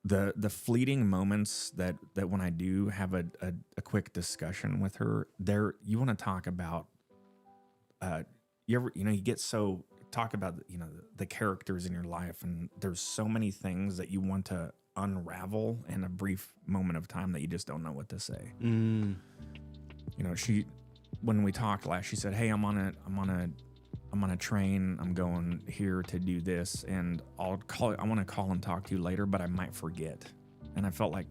S3: the fleeting moments that when I do have a quick discussion with her, you want to talk about, you get so talk about, you know, the characters in your life, and there's so many things that you want to unravel in a brief moment of time that you just don't know what to say. You know, when we talked last, she said, hey, I'm on a train, I'm going here to do this, and I want to call and talk to you later, but I might forget. And I felt like,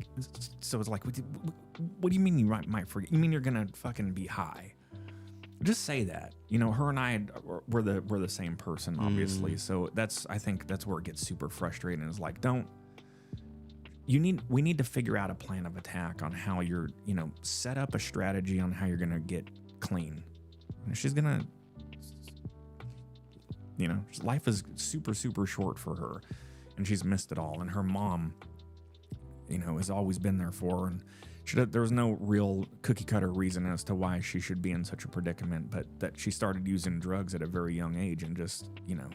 S3: so it's like, what do you mean you might forget? You mean you're gonna fucking be high? Just say that. You know, her and I, we're the same person, obviously. So I think that's where it gets super frustrating, is like, we need to figure out a plan of attack on how you're, you know, set up a strategy on how you're gonna get clean. And she's gonna, you know, life is super, super short for her, and she's missed it all. And her mom, you know, has always been there for her. And there was no real cookie cutter reason as to why she should be in such a predicament, but that she started using drugs at a very young age, and just, you know,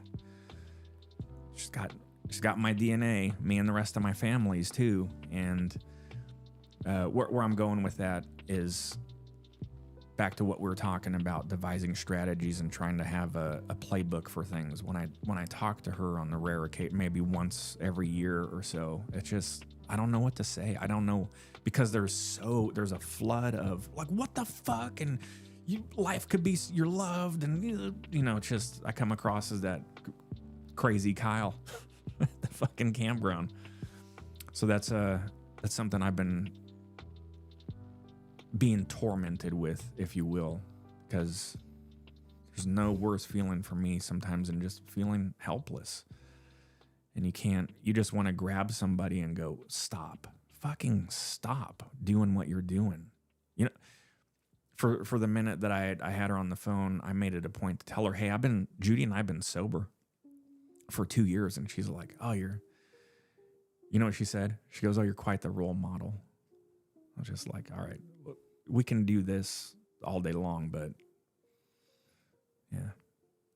S3: she's got my DNA, me and the rest of my families too. And where I'm going with that is back to what we were talking about, devising strategies and trying to have a playbook for things. When I talk to her on the rare occasion, maybe once every year or so, it's just, I don't know what to say. I don't know, because there's a flood of like, what the fuck, and life could be, you're loved, and you know, it's just, I come across as that crazy Kyle at the fucking campground. So that's something I've been being tormented with, if you will, because there's no worse feeling for me sometimes than just feeling helpless. And you just want to grab somebody and go, fucking stop doing what you're doing. You know, for the minute that I had her on the phone, I made it a point to tell her, hey, Judy and I've been sober for 2 years. And she's like, oh, you know what she said? She goes, oh, you're quite the role model. I was just like, all right, we can do this all day long, but yeah.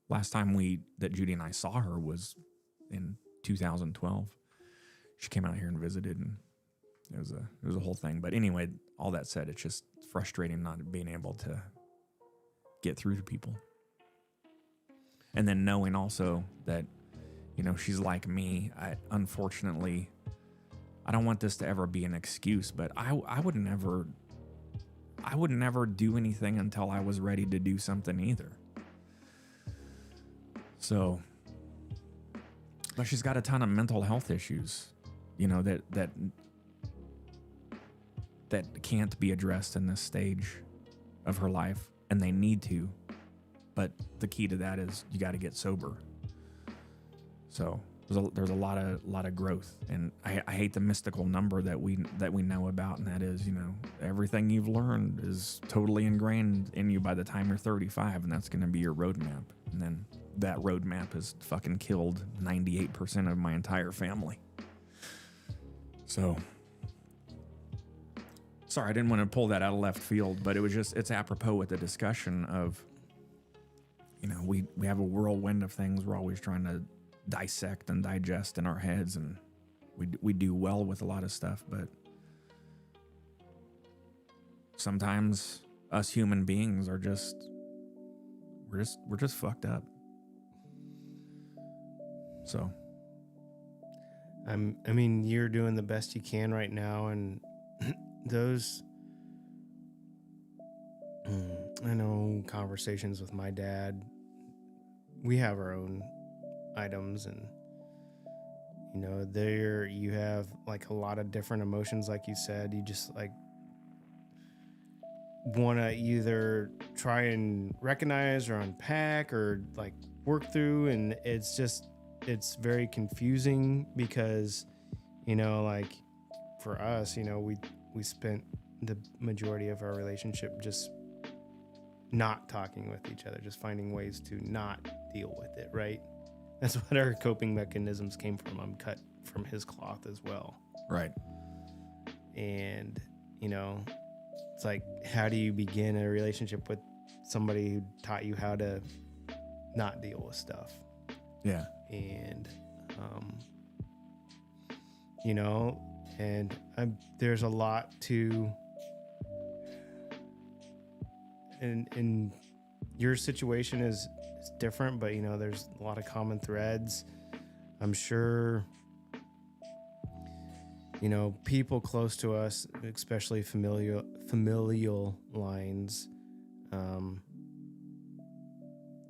S3: Last time that Judy and I saw her was in 2012. She came out here and visited, and it was a whole thing. But anyway, all that said, it's just frustrating not being able to get through to people. And then knowing also that, you know, she's like me. Unfortunately, I don't want this to ever be an excuse, but I would never do anything until I was ready to do something either. So, but she's got a ton of mental health issues, you know, that can't be addressed in this stage of her life, and they need to. But the key to that is you got to get sober. So there's a lot of growth, and I hate the mystical number that we know about, and that is, you know, everything you've learned is totally ingrained in you by the time you're 35, and that's going to be your roadmap. And then that roadmap has fucking killed 98% of my entire family. So, sorry, I didn't want to pull that out of left field, but it's apropos with the discussion of, you know, we have a whirlwind of things we're always trying to dissect and digest in our heads, and we do well with a lot of stuff, but sometimes us human beings are we're just fucked up. So
S4: I mean, you're doing the best you can right now, and those, I know conversations with my dad, we have our own items, and you know, there you have like a lot of different emotions, like you said. You just like want to either try and recognize or unpack or like work through, and it's very confusing because, you know, like for us, you know, we spent the majority of our relationship just not talking with each other, just finding ways to not deal with it, right? That's what our coping mechanisms came from. I'm cut from his cloth as well.
S3: right.
S4: And, you know, it's like, how do you begin a relationship with somebody who taught you how to not deal with stuff?
S3: Yeah.
S4: And, you know, and there's a lot to, and your situation is different, but, you know, there's a lot of common threads. I'm sure, you know, people close to us, especially familial lines,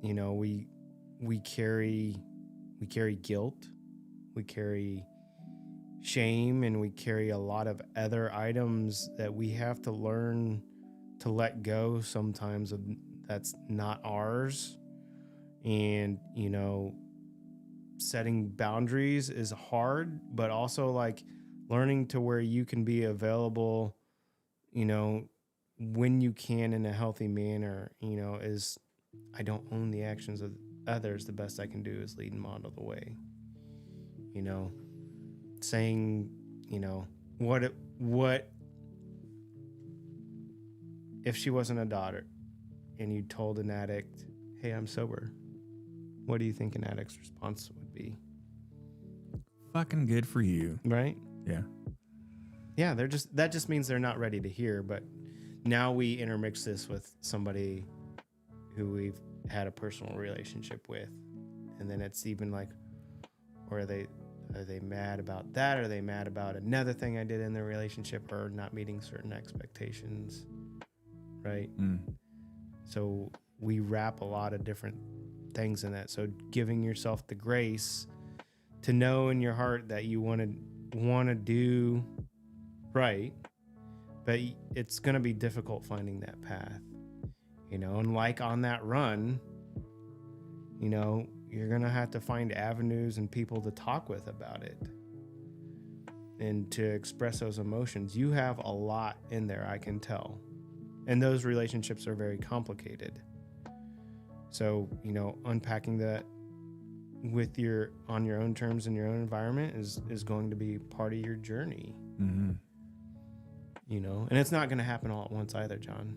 S4: you know, we carry guilt, we carry shame, and we carry a lot of other items that we have to learn to let go sometimes of, that's not ours. And, you know, setting boundaries is hard, but also like learning to where you can be available, you know, when you can in a healthy manner, you know, is, I don't own the actions of others. The best I can do is lead and model the way. You know, saying, you know, what if she wasn't a daughter and you told an addict, hey, I'm sober, what do you think an addict's response would be?
S3: Fucking good for you.
S4: Right?
S3: Yeah.
S4: Yeah, that just means they're not ready to hear. But now we intermix this with somebody who we've had a personal relationship with, and then it's even like, or are they mad about that? Are they mad about another thing I did in the relationship, or not meeting certain expectations? Right? So we wrap a lot of different things in that. So giving yourself the grace to know in your heart that you want to do right, but it's going to be difficult finding that path, you know. And like on that run, you know, you're going to have to find avenues and people to talk with about it and to express those emotions. You have a lot in there, I can tell. And those relationships are very complicated. So, you know, unpacking that with on your own terms in your own environment is going to be part of your journey.
S3: Mm-hmm.
S4: You know, and it's not going to happen all at once either, John.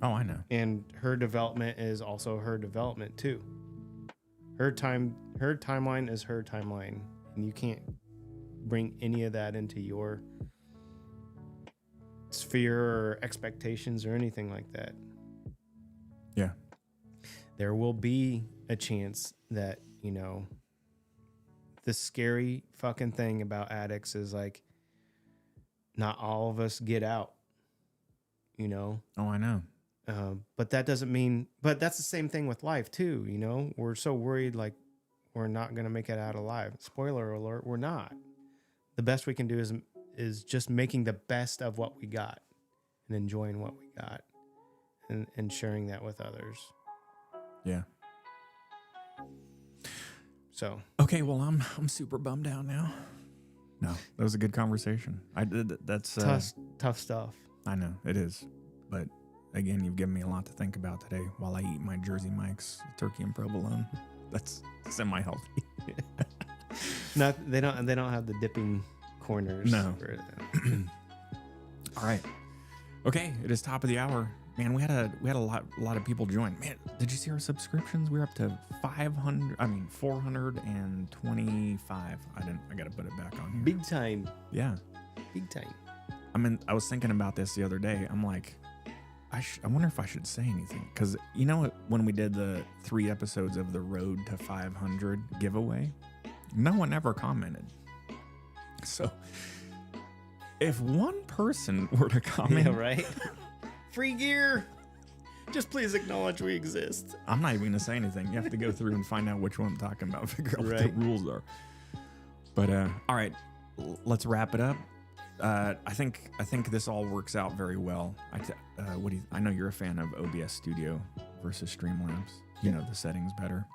S3: Oh, I know.
S4: And her development is also her development too. Her timeline is her timeline, and you can't bring any of that into your sphere or expectations or anything like that.
S3: Yeah.
S4: There will be a chance that, you know, the scary fucking thing about addicts is like not all of us get out, you know?
S3: Oh, I know.
S4: But that doesn't mean, but that's the same thing with life too. You know, we're so worried like we're not going to make it out alive. Spoiler alert, we're not. The best we can do is just making the best of what we got and enjoying what we got and sharing that with others.
S3: Yeah.
S4: So,
S3: okay, well, I'm super bummed out now. No, that was a good conversation. That's
S4: tough stuff.
S3: I know it is, but again, you've given me a lot to think about today while I eat my Jersey Mike's turkey and provolone. That's semi-healthy.
S4: They don't have the dipping corners.
S3: No.
S4: For
S3: All right. Okay, it is top of the hour. Man, we had a lot of people join. Man, did you see our subscriptions? We're up to 425. I gotta put it back on here.
S4: Big time.
S3: Yeah.
S4: Big time.
S3: I was thinking about this the other day. I'm like, I wonder if I should say anything, because you know what? When we did the 3 episodes of the Road to 500 giveaway, no one ever commented. So if one person were to comment,
S4: Yeah, right. Free gear. Just please acknowledge we exist.
S3: I'm not even gonna say anything. You have to go through and find out which one I'm talking about, figure out what the
S4: Right.
S3: rules are. But all right, let's wrap it up. I think this all works out very well. I know you're a fan of OBS Studio versus Streamlabs. You know the settings better.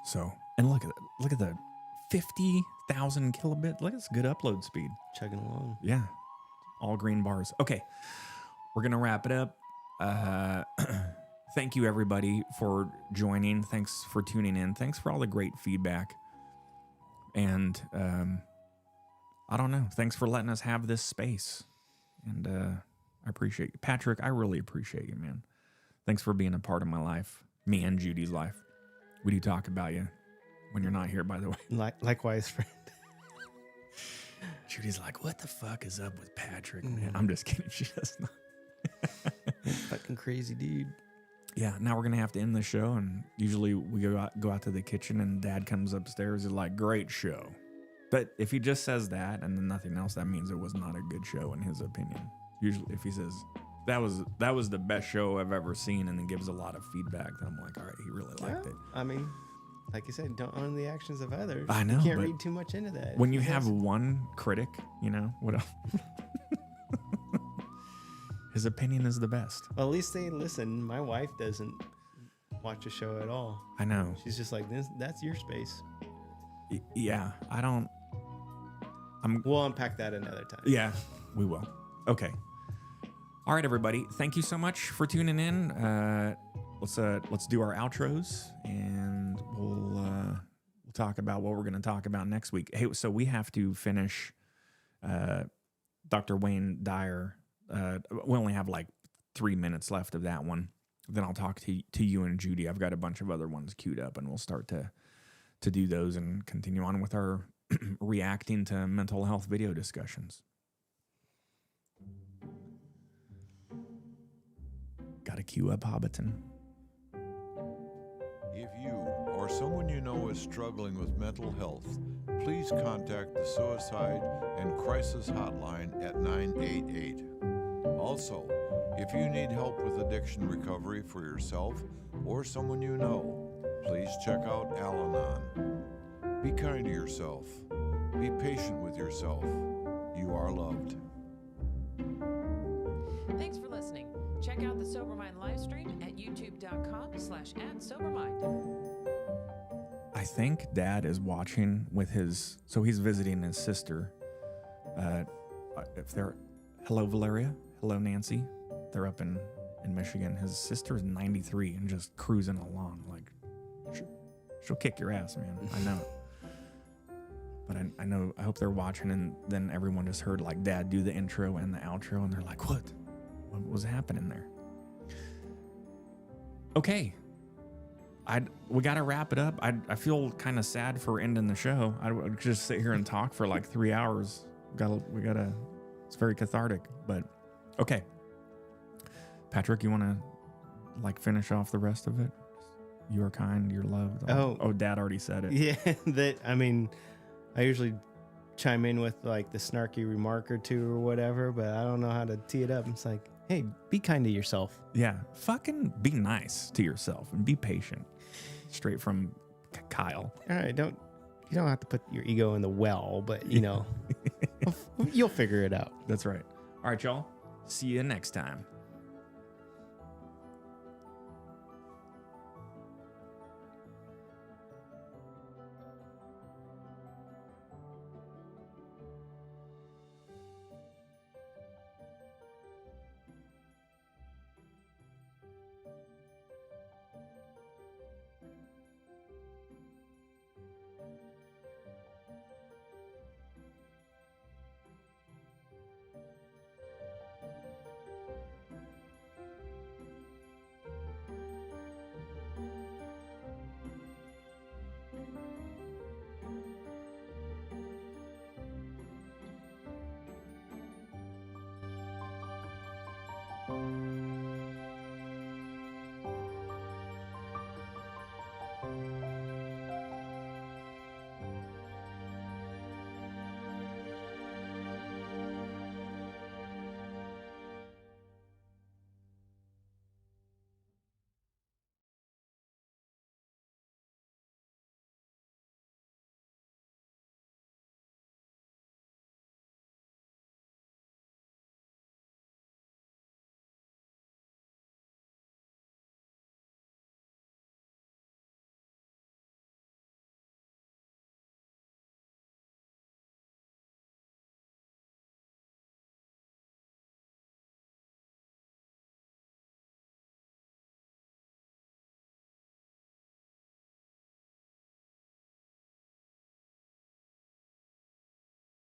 S3: So, and look at the 50,000 kilobit. Look, it's good upload speed.
S4: Chugging along.
S3: Yeah, all green bars. Okay, we're gonna wrap it up. Thank you everybody for joining. Thanks for tuning in. Thanks for all the great feedback. And I don't know. Thanks for letting us have this space. And I appreciate you. Patrick, I really appreciate you, man. Thanks for being a part of my life. Me and Judy's life. We do talk about you when you're not here, by the way.
S4: Likewise, friend.
S3: Judy's like, what the fuck is up with Patrick, man? I'm just kidding. She does not.
S4: Fucking crazy dude.
S3: Yeah, now we're going to have to end the show. And usually we go out to the kitchen and Dad comes upstairs and like, great show. But if he just says that and then nothing else, that means it was not a good show in his opinion. Usually if he says, that was the best show I've ever seen, and then gives a lot of feedback, then I'm like, all right, he really liked it.
S4: I mean, like you said, don't own the actions of others.
S3: I know,
S4: You can't
S3: but
S4: read too much into that.
S3: When you have one critic, you know, what else? His opinion is the best.
S4: Well, at least they listen. My wife doesn't watch a show at all.
S3: I know.
S4: She's just like, that's your space.
S3: Yeah, I don't.
S4: We'll unpack that another time.
S3: Yeah, we will. Okay. All right, everybody. Thank you so much for tuning in. Let's do our outros, and we'll talk about what we're going to talk about next week. Hey, so we have to finish Dr. Wayne Dyer. We only have like 3 minutes left of that one. Then I'll talk to you and Judy. I've got a bunch of other ones queued up, and we'll start to do those and continue on with our reacting to mental health video discussions. Got to queue up Hobbiton.
S2: If you or someone you know is struggling with mental health, please contact the Suicide and Crisis Hotline at 988. Also, if you need help with addiction recovery for yourself or someone you know, please check out Al-Anon. Be kind to yourself. Be patient with yourself. You are loved.
S1: Thanks for listening. Check out the Sober Mind live stream at youtube.com/@sobermind.
S3: I think Dad is watching with so he's visiting his sister. Hello, Valeria. Hello, Nancy. They're up in She'll kick your ass, man. I know. But I know, I hope they're watching, and then everyone just heard like Dad do the intro and the outro, and they're like, what was happening there? Okay. We got to wrap it up. I feel kind of sad for ending the show. I would just sit here and talk for like 3 hours. We gotta, it's very cathartic, but okay. Patrick, you want to like finish off the rest of it? You are kind, you're loved. Oh, Dad already said it.
S4: Yeah, I usually chime in with like the snarky remark or two or whatever, but I don't know how to tee it up. It's like, hey, be kind to yourself.
S3: Yeah, fucking be nice to yourself and be patient. Straight from Kyle.
S4: All right, you don't have to put your ego in the well, but you'll figure it out.
S3: That's right. All right, y'all. See you next time.